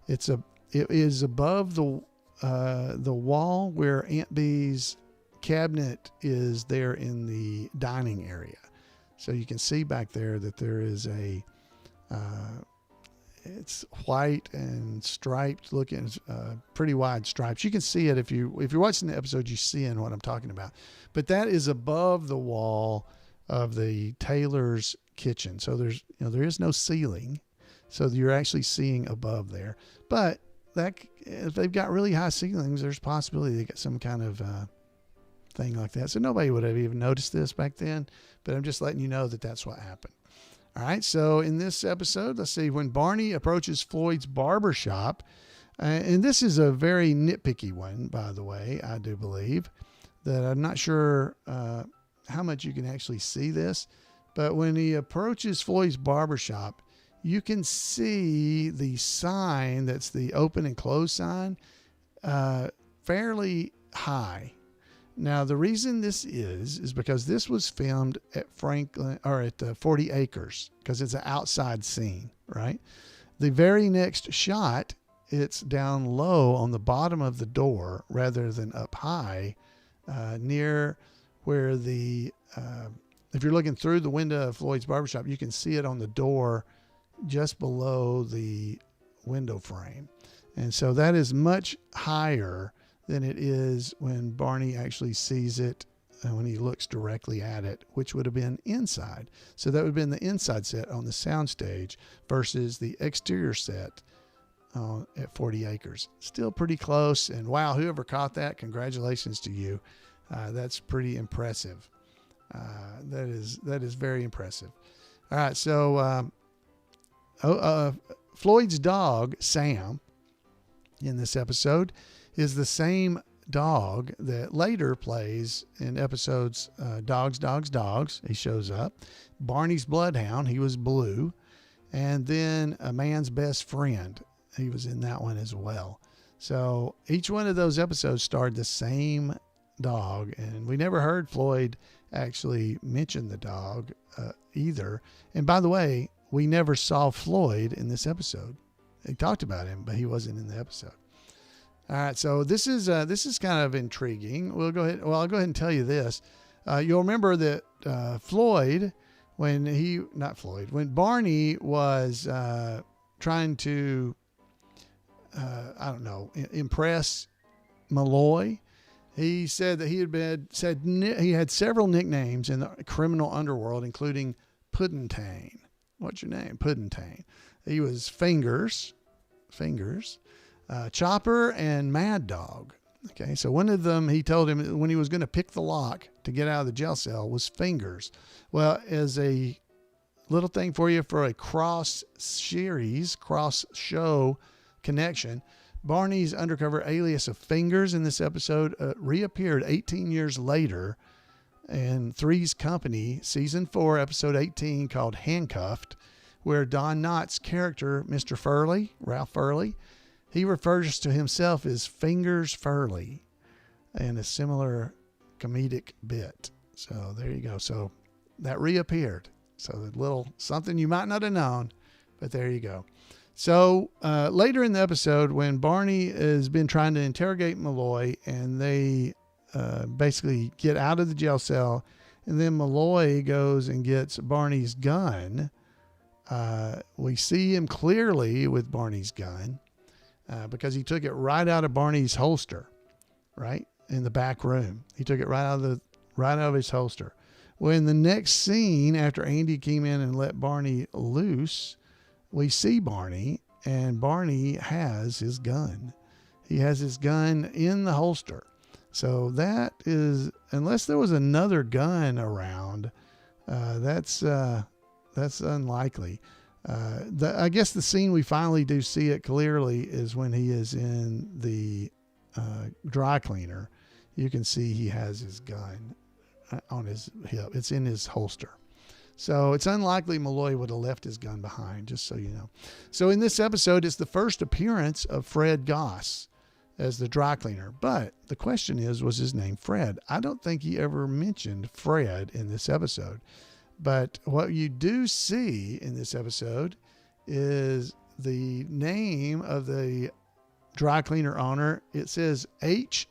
It is above the wall where Aunt Bee's cabinet is there in the dining area. So you can see back there that there is it's white and striped looking, pretty wide stripes. You can see it if you're watching the episode, you see in what I'm talking about. But that is above the wall of the Taylor's kitchen. So there is no ceiling. So you're actually seeing above there. But that, if they've got really high ceilings, there's a possibility they got some kind of thing like that. So nobody would have even noticed this back then, but I'm just letting you know that that's what happened. All right. So in this episode, let's see, when Barney approaches Floyd's barber shop, and this is a very nitpicky one, by the way, I do believe that I'm not sure how much you can actually see this, but when he approaches Floyd's barber shop, you can see the sign that's the open and close sign fairly high. Now, the reason this is because this was filmed at Franklin, or at 40 Acres, because it's an outside scene, right? The very next shot, it's down low on the bottom of the door rather than up high, near where if you're looking through the window of Floyd's barbershop, you can see it on the door just below the window frame. And so that is much higher than it is when Barney actually sees it when he looks directly at it, which would have been inside. So that would have been the inside set on the soundstage versus the exterior set at 40 Acres. Still pretty close. And wow, whoever caught that, congratulations to you. That's pretty impressive. That is very impressive. All right. So, Floyd's dog, Sam, in this episode is the same dog that later plays in episodes Dogs, Dogs, Dogs. He shows up. Barney's Bloodhound, he was Blue. And then A Man's Best Friend, he was in that one as well. So each one of those episodes starred the same dog. And we never heard Floyd actually mention the dog either. And by the way, we never saw Floyd in this episode. They talked about him, but he wasn't in the episode. All right, so this is kind of intriguing. I'll go ahead and tell you this. You'll remember that when Barney was trying to, impress Malloy, he said that he had several nicknames in the criminal underworld, including Puddentane. What's your name? Puddentane. He was Fingers. Chopper and Mad Dog. Okay, so one of them, he told him when he was going to pick the lock to get out of the jail cell was Fingers. Well, as a little thing for you for a cross-show connection, Barney's undercover alias of Fingers in this episode reappeared 18 years later in Three's Company, Season 4, Episode 18, called Handcuffed, where Don Knotts' character, Mr. Furley, Ralph Furley, he refers to himself as Fingers Furley in a similar comedic bit. So there you go. So that reappeared. So the little something you might not have known, but there you go. So later in the episode, when Barney has been trying to interrogate Malloy, and they basically get out of the jail cell, and then Malloy goes and gets Barney's gun. We see him clearly with Barney's gun because he took it right out of Barney's holster, right in the back room. He took it right out of his holster. Well, in the next scene, after Andy came in and let Barney loose, we see Barney, and Barney has his gun. He has his gun in the holster. So that is, unless there was another gun around, that's unlikely. I guess the scene we finally do see it clearly is when he is in the dry cleaner. You can see he has his gun on his hip. It's in his holster. So it's unlikely Malloy would have left his gun behind, just so you know. So in this episode, it's the first appearance of Fred Goss as the dry cleaner. But the question is, was his name Fred? I don't think he ever mentioned Fred in this episode. But what you do see in this episode is the name of the dry cleaner owner. It says H.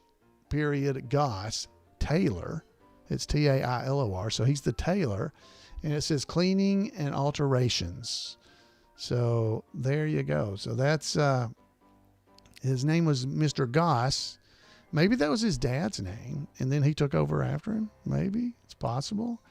Goss Taylor. It's Tailor. So he's the Taylor. And it says cleaning and alterations. So there you go. So that's, his name was Mr. Goss. Maybe that was his dad's name, and then he took over after him. Maybe it's possible.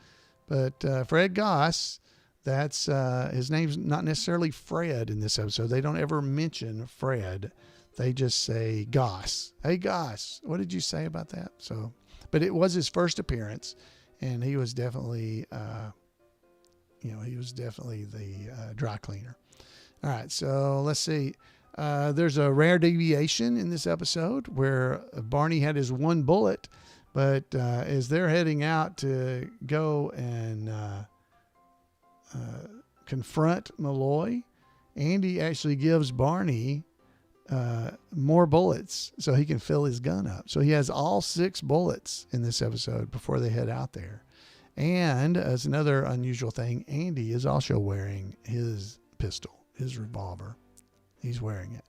But Fred Goss, that's his name's not necessarily Fred in this episode. They don't ever mention Fred. They just say Goss. Hey, Goss, what did you say about that? So, but it was his first appearance, and he was definitely, the dry cleaner. All right, so let's see. There's a rare deviation in this episode where Barney had his one bullet, but as they're heading out to go and confront Malloy, Andy actually gives Barney more bullets so he can fill his gun up. So he has all 6 bullets in this episode before they head out there. And as another unusual thing, Andy is also wearing his pistol, his revolver. He's wearing it.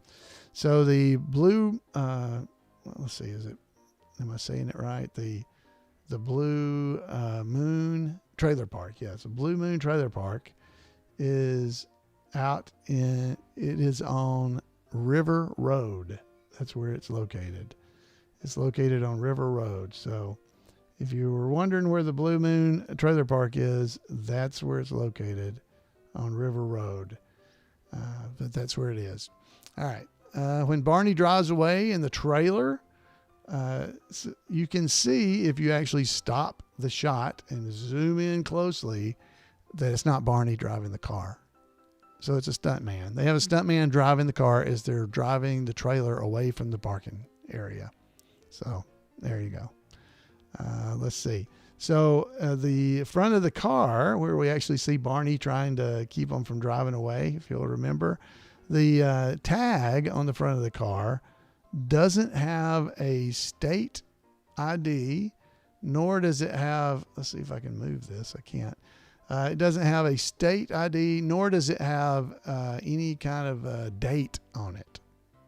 So the blue, let's see, am I saying it right? The Blue Moon Trailer Park. Yes, the Blue Moon Trailer Park is it is on River Road. That's where it's located. It's located on River Road. So if you were wondering where the Blue Moon Trailer Park is, that's where it's located, on River Road. But that's where it is. All right. When Barney drives away in the trailer, you can see, if you actually stop the shot and zoom in closely, that it's not Barney driving the car. So it's a stuntman. They have a stuntman driving the car as they're driving the trailer away from the parking area. So there you go. Let's see. So the front of the car, where we actually see Barney trying to keep them from driving away, if you'll remember, the tag on the front of the car doesn't have a state ID, nor does it have, let's see if I can move this. I can't. It doesn't have a state ID, nor does it have any kind of date on it.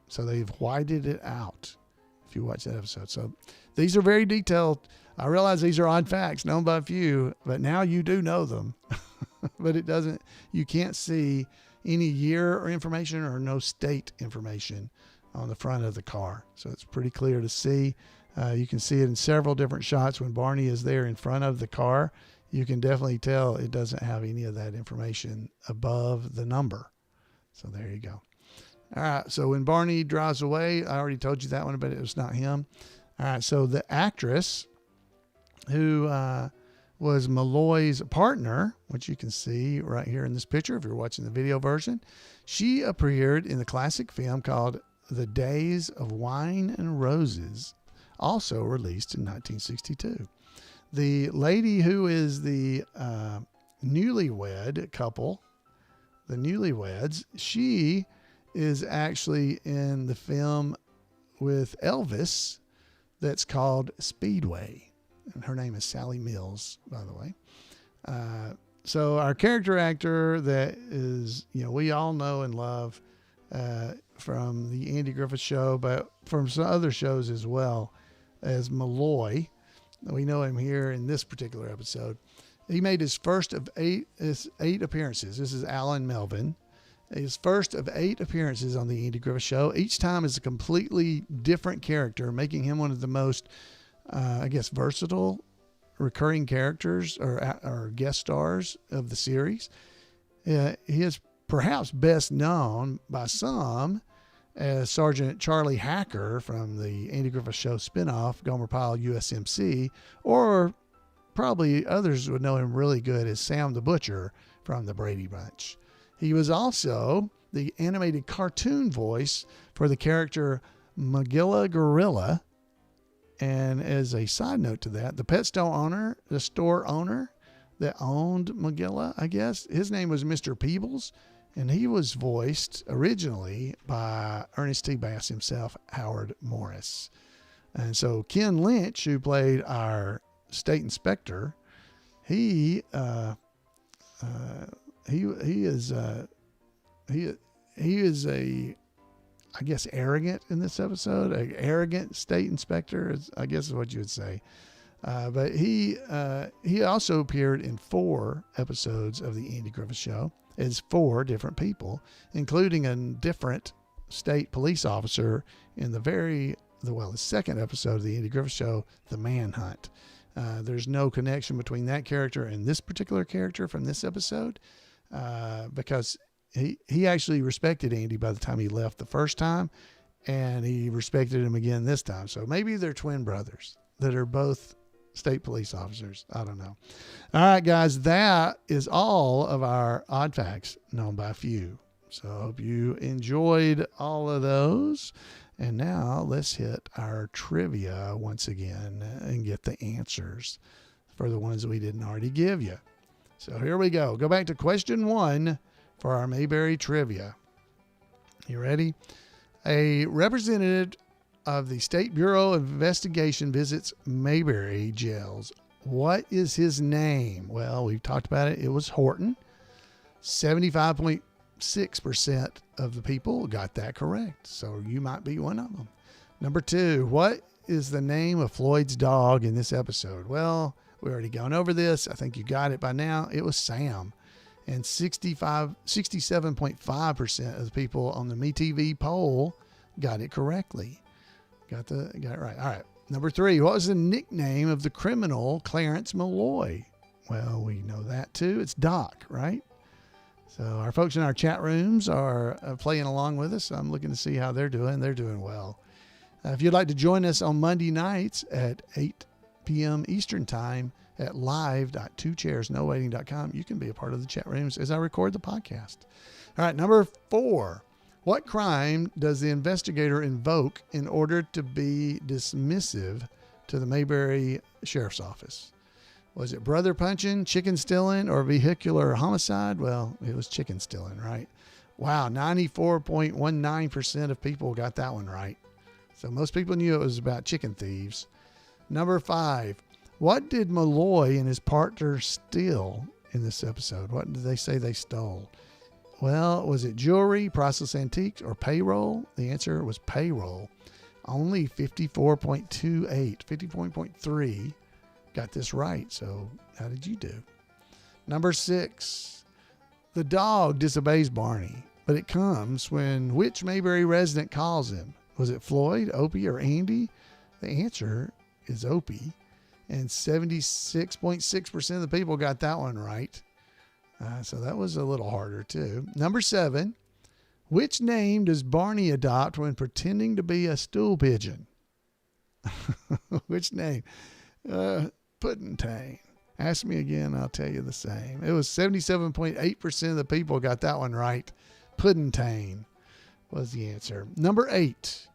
So they've whited it out, if you watch that episode. So these are very detailed. I realize these are odd facts known by few, but now you do know them. But it doesn't, you can't see any year or information or no state information on the front of the car. So it's pretty clear to see. You can see it in several different shots when Barney is there in front of the car. You can definitely tell it doesn't have any of that information above the number. So there you go. All right. So when Barney drives away, I already told you that one, but it was not him. All right. So the actress who was Malloy's partner, which you can see right here in this picture if you're watching the video version, she appeared in the classic film called The Days of Wine and Roses, also released in 1962. The lady who is the newlywed couple, the newlyweds, she is actually in the film with Elvis that's called Speedway. And her name is Sally Mills, by the way. So our character actor that is, we all know and love from the Andy Griffith Show, but from some other shows as well, as Malloy. We know him here in this particular episode. He made his first of eight appearances. This is Alan Melvin. His first of 8 appearances on the Andy Griffith Show. Each time is a completely different character, making him one of the most, versatile recurring characters or guest stars of the series. He is perhaps best known by some as Sergeant Charlie Hacker from the Andy Griffith Show spinoff, Gomer Pyle USMC, or probably others would know him really good as Sam the Butcher from the Brady Bunch. He was also the animated cartoon voice for the character Magilla Gorilla. And as a side note to that, the store owner that owned Magilla, I guess, his name was Mr. Peebles, and he was voiced originally by Ernest T. Bass himself, Howard Morris. And so Ken Lynch, who played our state inspector, he is arrogant in this episode. An arrogant state inspector, I guess is what you would say. But he also appeared in 4 episodes of the Andy Griffith Show as 4 different people, including a different state police officer in the second episode of the Andy Griffith Show, The Manhunt. There's no connection between that character and this particular character from this episode, because he actually respected Andy by the time he left the first time, and he respected him again this time. So maybe they're twin brothers that are both state police officers. I don't know. All right, guys, that is all of our odd facts known by few. So I hope you enjoyed all of those. And now let's hit our trivia once again and get the answers for the ones that we didn't already give you. So here we go. Go back to question 1 for our Mayberry trivia. You ready? A representative of the State Bureau of Investigation visits Mayberry jails. What is his name? Well, we've talked about it. It was Horton. 75.6% of the people got that correct. So you might be one of them. Number 2, what is the name of Floyd's dog in this episode? Well, we already gone over this. I think you got it by now. It was Sam. And 67.5% of the people on the MeTV poll got it correctly. Got it right. All right. Number 3, what was the nickname of the criminal Clarence Malloy? Well, we know that too. It's Doc, right? So our folks in our chat rooms are playing along with us. I'm looking to see how they're doing. They're doing well. If you'd like to join us on Monday nights at 8 p.m. Eastern Time at live.twochairsnowaiting.com, you can be a part of the chat rooms as I record the podcast. All right, number 4. What crime does the investigator invoke in order to be dismissive to the Mayberry Sheriff's Office? Was it brother punching, chicken stealing, or vehicular homicide? Well, it was chicken stealing, right? Wow, 94.19% of people got that one right. So most people knew it was about chicken thieves. Number 5, what did Malloy and his partner steal in this episode? What did they say they stole? Well, was it jewelry, priceless antiques, or payroll? The answer was payroll. Only 50.3 got this right. So how did you do? Number 6, the dog disobeys Barney, but it comes when which Mayberry resident calls him? Was it Floyd, Opie, or Andy? The answer is Opie, and 76.6% of the people got that one right. So that was a little harder too. Number 7, which name does Barney adopt when pretending to be a stool pigeon? Which name? Puddentane. Ask me again, I'll tell you the same. It was 77.8% of the people got that one right. Puddentane was the answer. Number 8,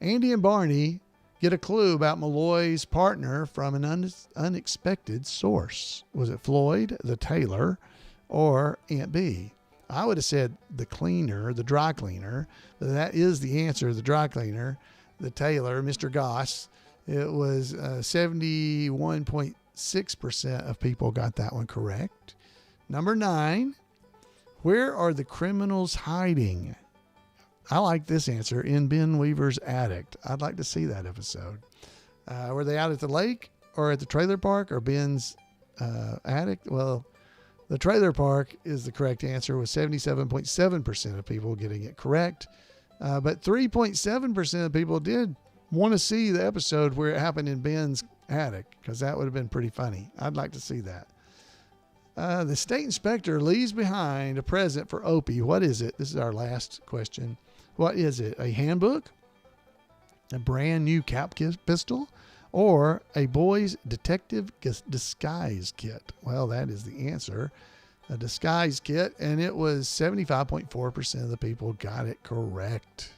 Andy and Barney get a clue about Malloy's partner from an unexpected source. Was it Floyd, the tailor, or Aunt Bee? I would have said the cleaner, the dry cleaner. But that is the answer, the dry cleaner, the tailor, Mr. Goss. It was 71.6% 6% of people got that one correct. Number 9, where are the criminals hiding? I like this answer, in Ben Weaver's attic. I'd like to see that episode. Were they out at the lake or at the trailer park or Ben's attic? Well, the trailer park is the correct answer, with 77.7% of people getting it correct. But 3.7% of people did want to see the episode where it happened in Ben's attic, because that would have been pretty funny. I'd like to see that. The state inspector leaves behind a present for Opie. What is it? This is our last question. What is it? A handbook? A brand new cap pistol? Or a boy's detective disguise kit? Well, that is the answer. A disguise kit, and it was 75.4% of the people got it correct.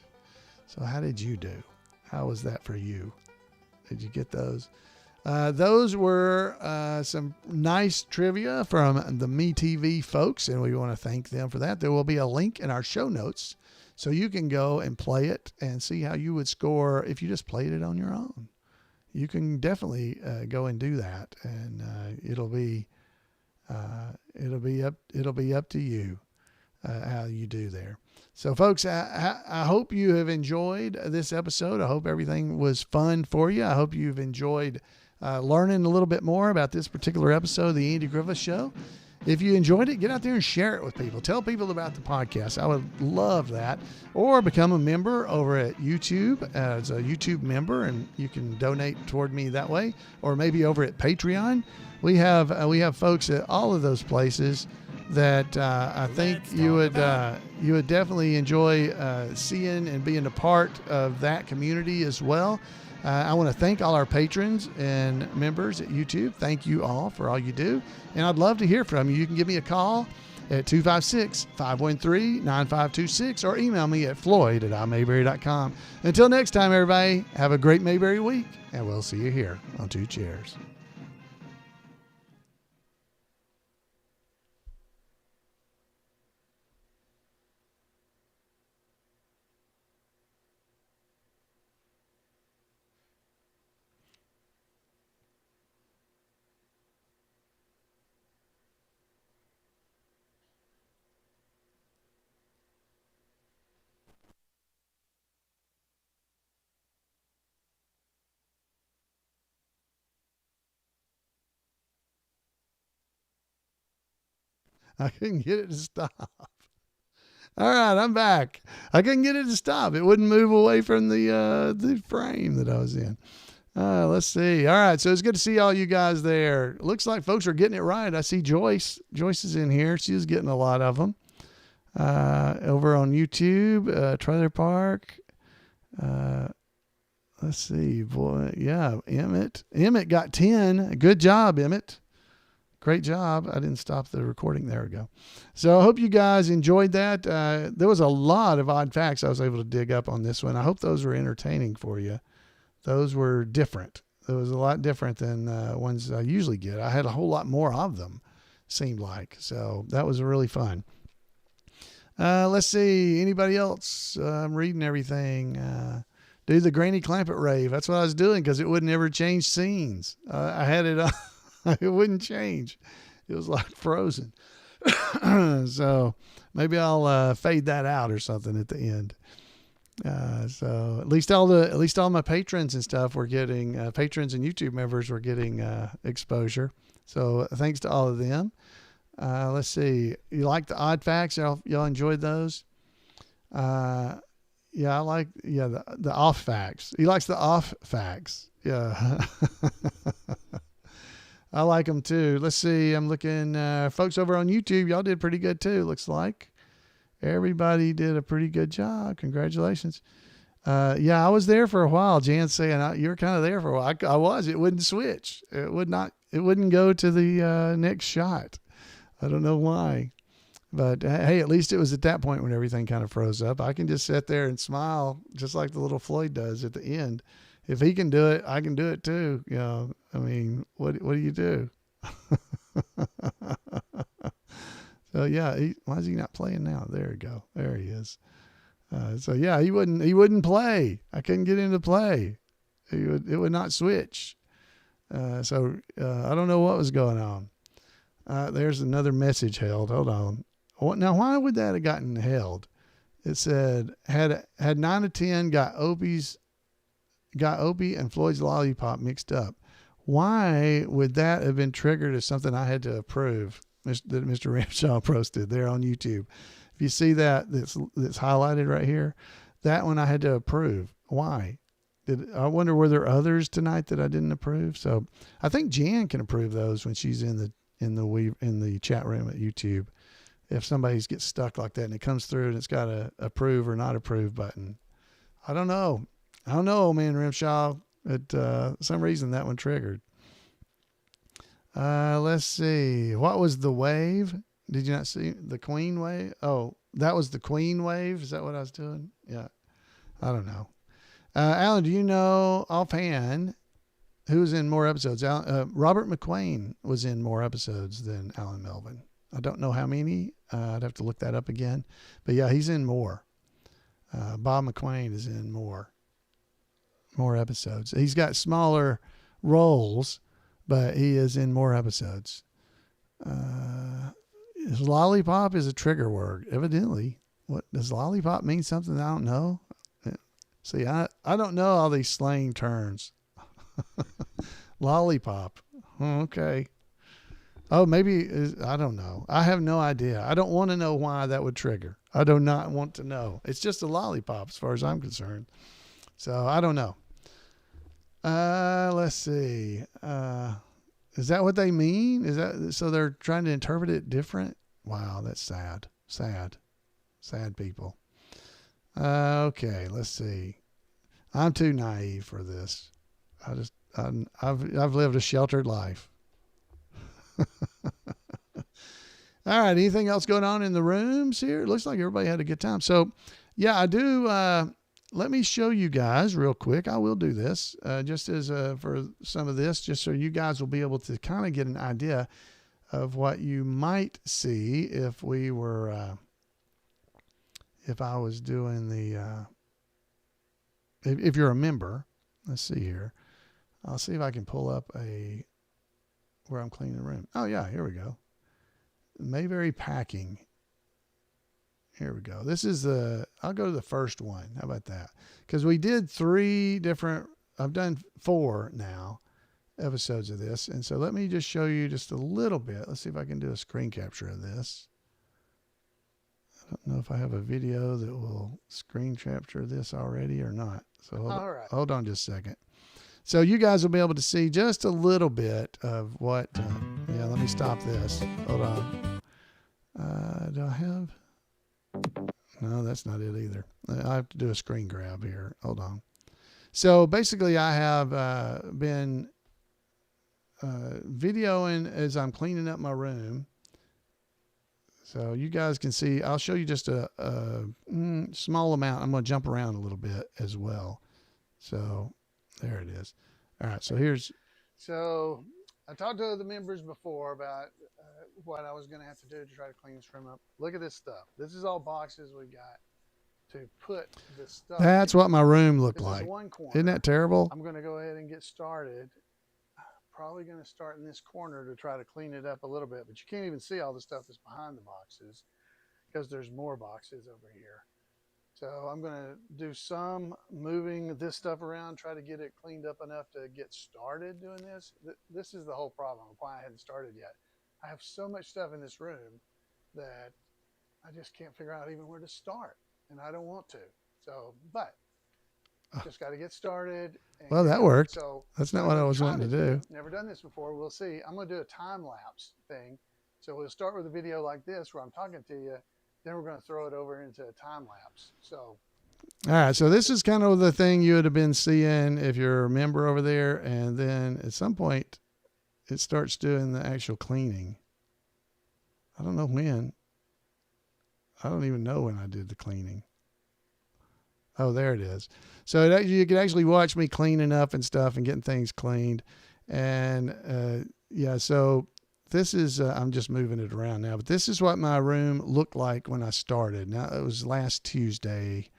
So how did you do? How was that for you? Did you get those? Those were some nice trivia from the MeTV folks, and we want to thank them for that. There will be a link in our show notes so you can go and play it and see how you would score if you just played it on your own. You can definitely go and do that, and it'll be up to you how you do there. So, folks, I hope you have enjoyed this episode. I hope everything was fun for you. I hope you've enjoyed learning a little bit more about this particular episode of the Andy Griffith Show. If you enjoyed it, get out there and share it with people. Tell people about the podcast. I would love that. Or become a member over at YouTube as a YouTube member, and you can donate toward me that way. Or maybe over at Patreon. We have folks at all of those places that I think you would definitely enjoy seeing and being a part of that community as well. I want to thank all our patrons and members at YouTube. Thank you all for all you do. And I'd love to hear from you. You can give me a call at 256-513-9526 or email me at floyd@imayberry.com. Until next time, everybody, have a great Mayberry week, and we'll see you here on Two Chairs. I couldn't get it to stop. All right, I'm back. I couldn't get it to stop. It wouldn't move away from the frame that I was in. Let's see. All right, so it's good to see all you guys there. Looks like folks are getting it right. I see Joyce. Joyce is in here. She's getting a lot of them. Over on YouTube, Trailer Park. Let's see. Boy, yeah, Emmett. Emmett got 10. Good job, Emmett. Great job. I didn't stop the recording. There we go. So I hope you guys enjoyed that. There was a lot of odd facts I was able to dig up on this one. I hope those were entertaining for you. Those were different. It was a lot different than ones I usually get. I had a whole lot more of them, seemed like. So that was really fun. Let's see. Anybody else? I'm reading everything. Do the Granny Clampett rave. That's what I was doing because it wouldn't ever change scenes. I had it it wouldn't change. It was like frozen. So maybe I'll fade that out or something at the end. So at least all my patrons and stuff were getting patrons and YouTube members were getting exposure. So thanks to all of them. Let's see. You like the odd facts? Y'all enjoyed those? Yeah, I like the off facts. He likes the off facts. Yeah. I like them too. Let's see. I'm looking, folks over on YouTube. Y'all did pretty good too. Looks like everybody did a pretty good job. Congratulations. Yeah, I was there for a while. Jan's saying you were kind of there for a while. I was. It wouldn't switch. It wouldn't go to the next shot. I don't know why, but hey, at least it was at that point when everything kind of froze up. I can just sit there and smile just like the little Floyd does at the end. If he can do it, I can do it too. You know, I mean, what do you do? So yeah, why is he not playing now? There we go. There he is. So yeah, he wouldn't play. I couldn't get him to play. It would not switch. I don't know what was going on. There's another message held. Hold on. Now, why would that have gotten held? It said, had 9 of 10 got Opie and Floyd's Lollipop mixed up. Why would that have been triggered as something I had to approve that Mr. Ramshaw posted there on YouTube? If you see that's highlighted right here, that one I had to approve. Why? I wonder, were there others tonight that I didn't approve? So I think Jan can approve those when she's in the chat room at YouTube. If somebody gets stuck like that and it comes through and it's got a approve or not approve button. I don't know, man, Ramshaw. For some reason that one triggered. Let's see. What was the wave? Did you not see the Queen wave? Oh, that was the Queen wave. Is that what I was doing? Yeah. I don't know. Alan, do you know offhand who was in more episodes? Robert McQueen was in more episodes than Alan Melvin. I don't know how many. I'd have to look that up again. But yeah, he's in more. Bob McQueen is in more episodes. He's got smaller roles, but he is in more episodes. Lollipop is a trigger word, evidently. What does lollipop mean? Something I don't know. See, I don't know all these slang terms. Lollipop. Okay. Oh, maybe, I don't know. I have no idea. I don't want to know why that would trigger. I do not want to know. It's just a lollipop as far as I'm concerned. So I don't know. Let's see. Is that what they mean? Is that, so they're trying to interpret it different? Wow, that's sad. Sad people. Okay, let's see. I'm too naive for this. I've lived a sheltered life. All right. Anything else going on in the rooms here? It looks like everybody had a good time. So yeah, I do. Let me show you guys real quick. I will do this, just as, for some of this, just so you guys will be able to kind of get an idea of what you might see if we were, if I was doing the, if you're a member. Let's see here. I'll see if I can pull up where I'm cleaning the room. Oh yeah, here we go. Mayberry Packing. Here we go. This is I'll go to the first one. How about that? Because we did 3 different, I've done 4 now episodes of this. And so let me just show you just a little bit. Let's see if I can do a screen capture of this. I don't know if I have a video that will screen capture this already or not. So hold on just a second. So you guys will be able to see just a little bit of what, yeah, let me stop this. Hold on. Do I have? No, that's not it either. I have to do a screen grab here. Hold on. So basically I have been videoing as I'm cleaning up my room. So you guys can see, I'll show you just a small amount. I'm going to jump around a little bit as well. So there it is. All right. So I talked to the members before about what I was going to have to do to try to clean this room up. Look at this stuff. This is all boxes we got to put this stuff. That's what my room looked like. One corner. Isn't that terrible? I'm going to go ahead and get started. Probably going to start in this corner to try to clean it up a little bit, but you can't even see all the stuff that's behind the boxes because there's more boxes over here. So I'm going to do some moving this stuff around, try to get it cleaned up enough to get started doing this. This is the whole problem of why I hadn't started yet. I have so much stuff in this room that I just can't figure out even where to start, and I don't want to. So, but just got to get started. Well, that worked. So that's not what I was wanting to do. Never done this before. We'll see. I'm going to do a time lapse thing. So we'll start with a video like this where I'm talking to you. Then we're going to throw it over into a time lapse. So, all right. So this is kind of the thing you would have been seeing if you're a member over there. And then at some point it starts doing the actual cleaning. I don't know when. I don't even know when I did the cleaning. Oh, there it is. So you can actually watch me cleaning up and stuff and getting things cleaned. And yeah, so this is, I'm just moving it around now, but this is what my room looked like when I started. Now, it was last Tuesday,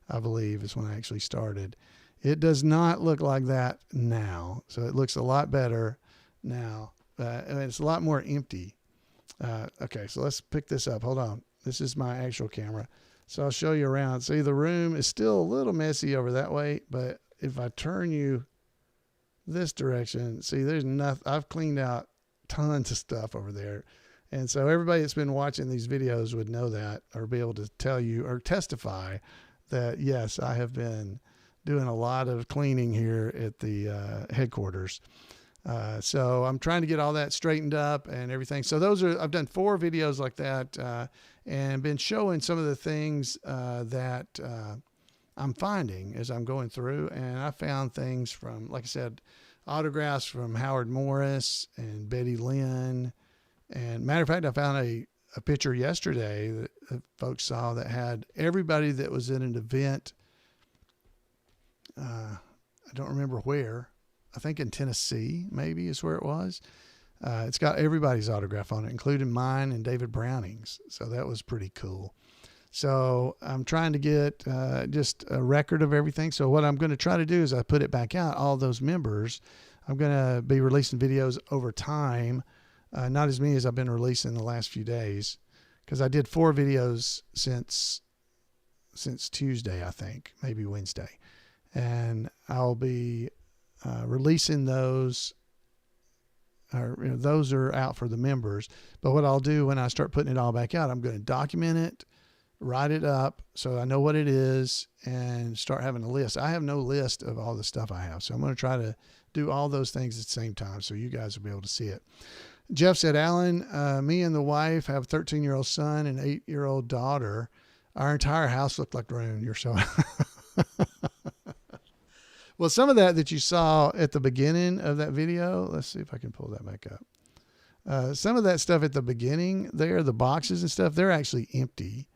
I believe, is when I actually started. It does not look like that now. So it looks a lot better now. And it's a lot more empty. Okay, so let's pick this up. Hold on. This is my actual camera. So I'll show you around. See, the room is still a little messy over that way, but if I turn you this direction, see, there's nothing. I've cleaned out tons of stuff over there. And so everybody that's been watching these videos would know that, or be able to tell you or testify that, yes, I have been doing a lot of cleaning here at the headquarters. So I'm trying to get all that straightened up and everything. So I've done 4 videos like that, and been showing some of the things that I'm finding as I'm going through. And I found things from, like I said, autographs from Howard Morris and Betty Lynn. And matter of fact, I found a picture yesterday that folks saw that had everybody that was in an event. I don't remember where. I think in Tennessee, maybe is where it was. It's got everybody's autograph on it, including mine and David Browning's. So that was pretty cool. So I'm trying to get just a record of everything. So what I'm going to try to do is I put it back out, all those members. I'm going to be releasing videos over time. Not as many as I've been releasing the last few days, because I did 4 videos since Tuesday, I think, maybe Wednesday. And I'll be releasing those. Those are out for the members. But what I'll do when I start putting it all back out, I'm going to document it, write it up so I know what it is, and start having a list. I have no list of all the stuff I have. So I'm going to try to do all those things at the same time so you guys will be able to see it. Jeff said, Alan, me and the wife have a 13-year-old son and 8-year-old daughter. Our entire house looked like ruin. You're so... Well, some of that you saw at the beginning of that video, let's see if I can pull that back up. Some of that stuff at the beginning there, the boxes and stuff, they're actually empty.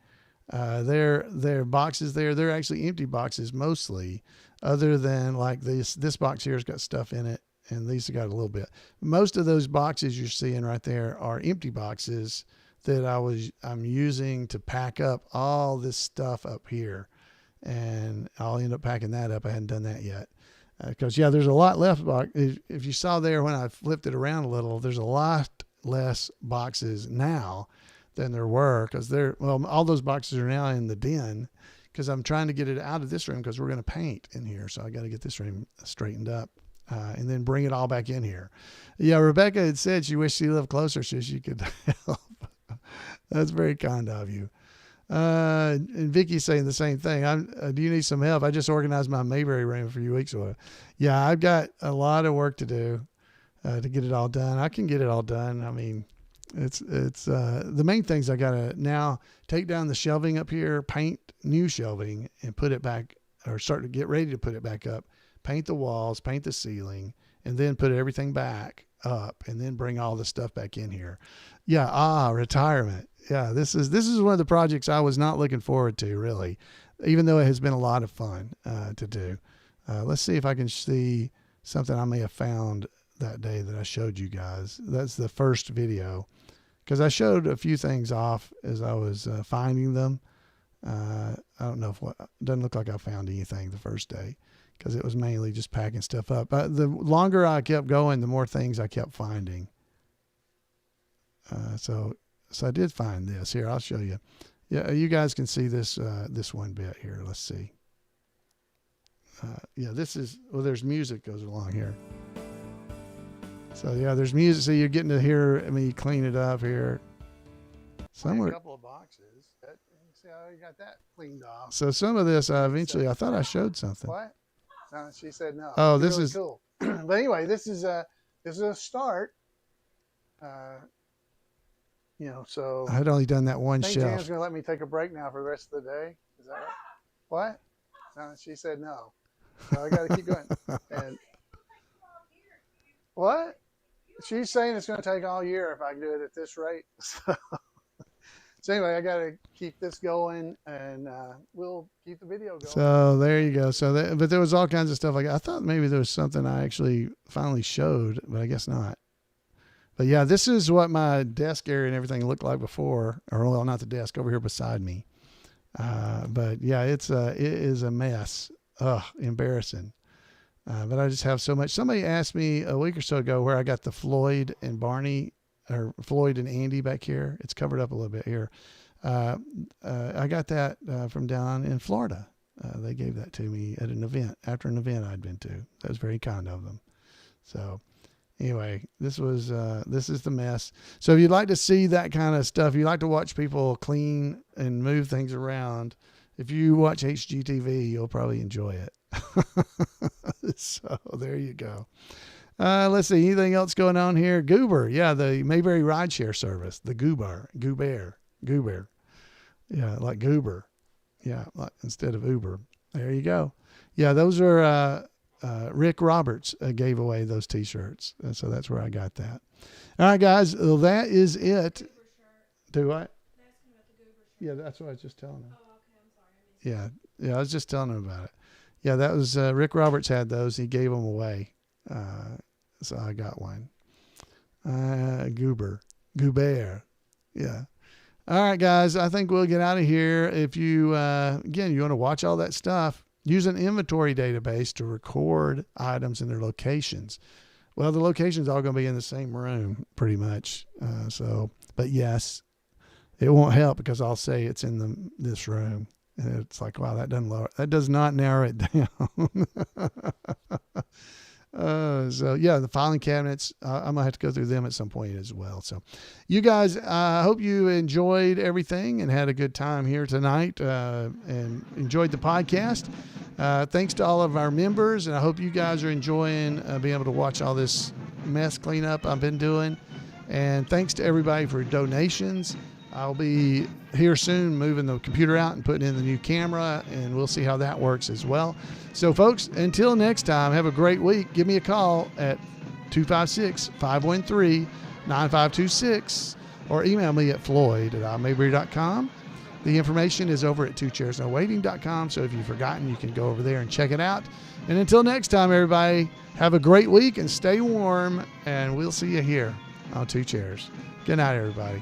They're boxes there. They're actually empty boxes mostly, other than like this box here has got stuff in it, and these have got a little bit. Most of those boxes you're seeing right there are empty boxes that I'm using to pack up all this stuff up here. And I'll end up packing that up. I hadn't done that yet. Because, there's a lot left. If you saw there when I flipped it around a little, there's a lot less boxes now than there were. Because all those boxes are now in the den. Because I'm trying to get it out of this room because we're going to paint in here. So I got to get this room straightened up and then bring it all back in here. Yeah, Rebecca had said she wished she lived closer so she could help. That's very kind of you. And Vicky's saying the same thing. Do you need some help? I just organized my Mayberry room a few weeks ago. Yeah, I've got a lot of work to do to get it all done. I can get it all done. I mean, it's the main things I got to now take down the shelving up here, paint new shelving, and put it back, or start to get ready to put it back up, paint the walls, paint the ceiling, and then put everything back up, and then bring all the stuff back in here. Yeah, retirement. Yeah, this is one of the projects I was not looking forward to, really, even though it has been a lot of fun to do. Let's see if I can see something I may have found that day that I showed you guys. That's the first video, because I showed a few things off as I was finding them. I don't know doesn't look like I found anything the first day, because it was mainly just packing stuff up. But the longer I kept going, the more things I kept finding. So I did find this here. I'll show you. Yeah, you guys can see this this one bit here. Let's see. This is, there's music goes along here. So yeah, there's music. So you're getting to hear me clean it up here. Somewhere. A couple of boxes. See how you got that cleaned off. So some of this, eventually, I thought I showed something. What? No, she said no. Oh, this is cool. But anyway, this is a start. So I had only done that one shelf. Jan's going to let me take a break now for the rest of the day. Is that right? What? No, she said no. So I got to keep going. And what? She's saying it's going to take all year if I can do it at this rate. So anyway, I got to keep this going, and we'll keep the video going. So there you go. But there was all kinds of stuff. I thought maybe there was something I actually finally showed, but I guess not. But yeah, this is what my desk area and everything looked like before, or well, not the desk, over here beside me. But yeah, it is a mess. Embarrassing. But I just have so much. Somebody asked me a week or so ago where I got the Floyd and Barney, or Floyd and Andy back here. It's covered up a little bit here. I got that from down in Florida. They gave that to me at an event, after an event I'd been to. That was very kind of them. So anyway, this is the mess. So if you'd like to see that kind of stuff, you like to watch people clean and move things around, if you watch HGTV, you'll probably enjoy it. So there you go. Let's see, anything else going on here? Goober. Yeah, the Mayberry rideshare service, the Goober. Yeah, like Goober. Yeah, like instead of Uber. There you go. Yeah, those are Rick Roberts gave away those T-shirts. And so that's where I got that. All right, guys. Well, that is it. Do what? Yeah, that's what I was just telling him. Oh, okay. I'm sorry. Yeah, I was just telling him about it. Yeah, that was Rick Roberts had those. He gave them away. So I got one. Goober. Yeah. All right, guys, I think we'll get out of here. If you, again, you want to watch all that stuff, use an inventory database to record items and their locations. Well, the location's all going to be in the same room pretty much. But yes, it won't help because I'll say it's in this room. And it's like, wow, that does not narrow it down. So yeah, the filing cabinets, I'm gonna have to go through them at some point as well. So you guys, I hope you enjoyed everything and had a good time here tonight, and enjoyed the podcast. Thanks to all of our members, and I hope you guys are enjoying being able to watch all this mess cleanup I've been doing. And thanks to everybody for donations. I'll be here soon moving the computer out and putting in the new camera, and we'll see how that works as well. So, folks, until next time, have a great week. Give me a call at 256-513-9526 or email me at floyd@mayberry.com. The information is over at twocairsnowaiting.com, so if you've forgotten, you can go over there and check it out. And until next time, everybody, have a great week and stay warm, and we'll see you here on Two Chairs. Good night, everybody.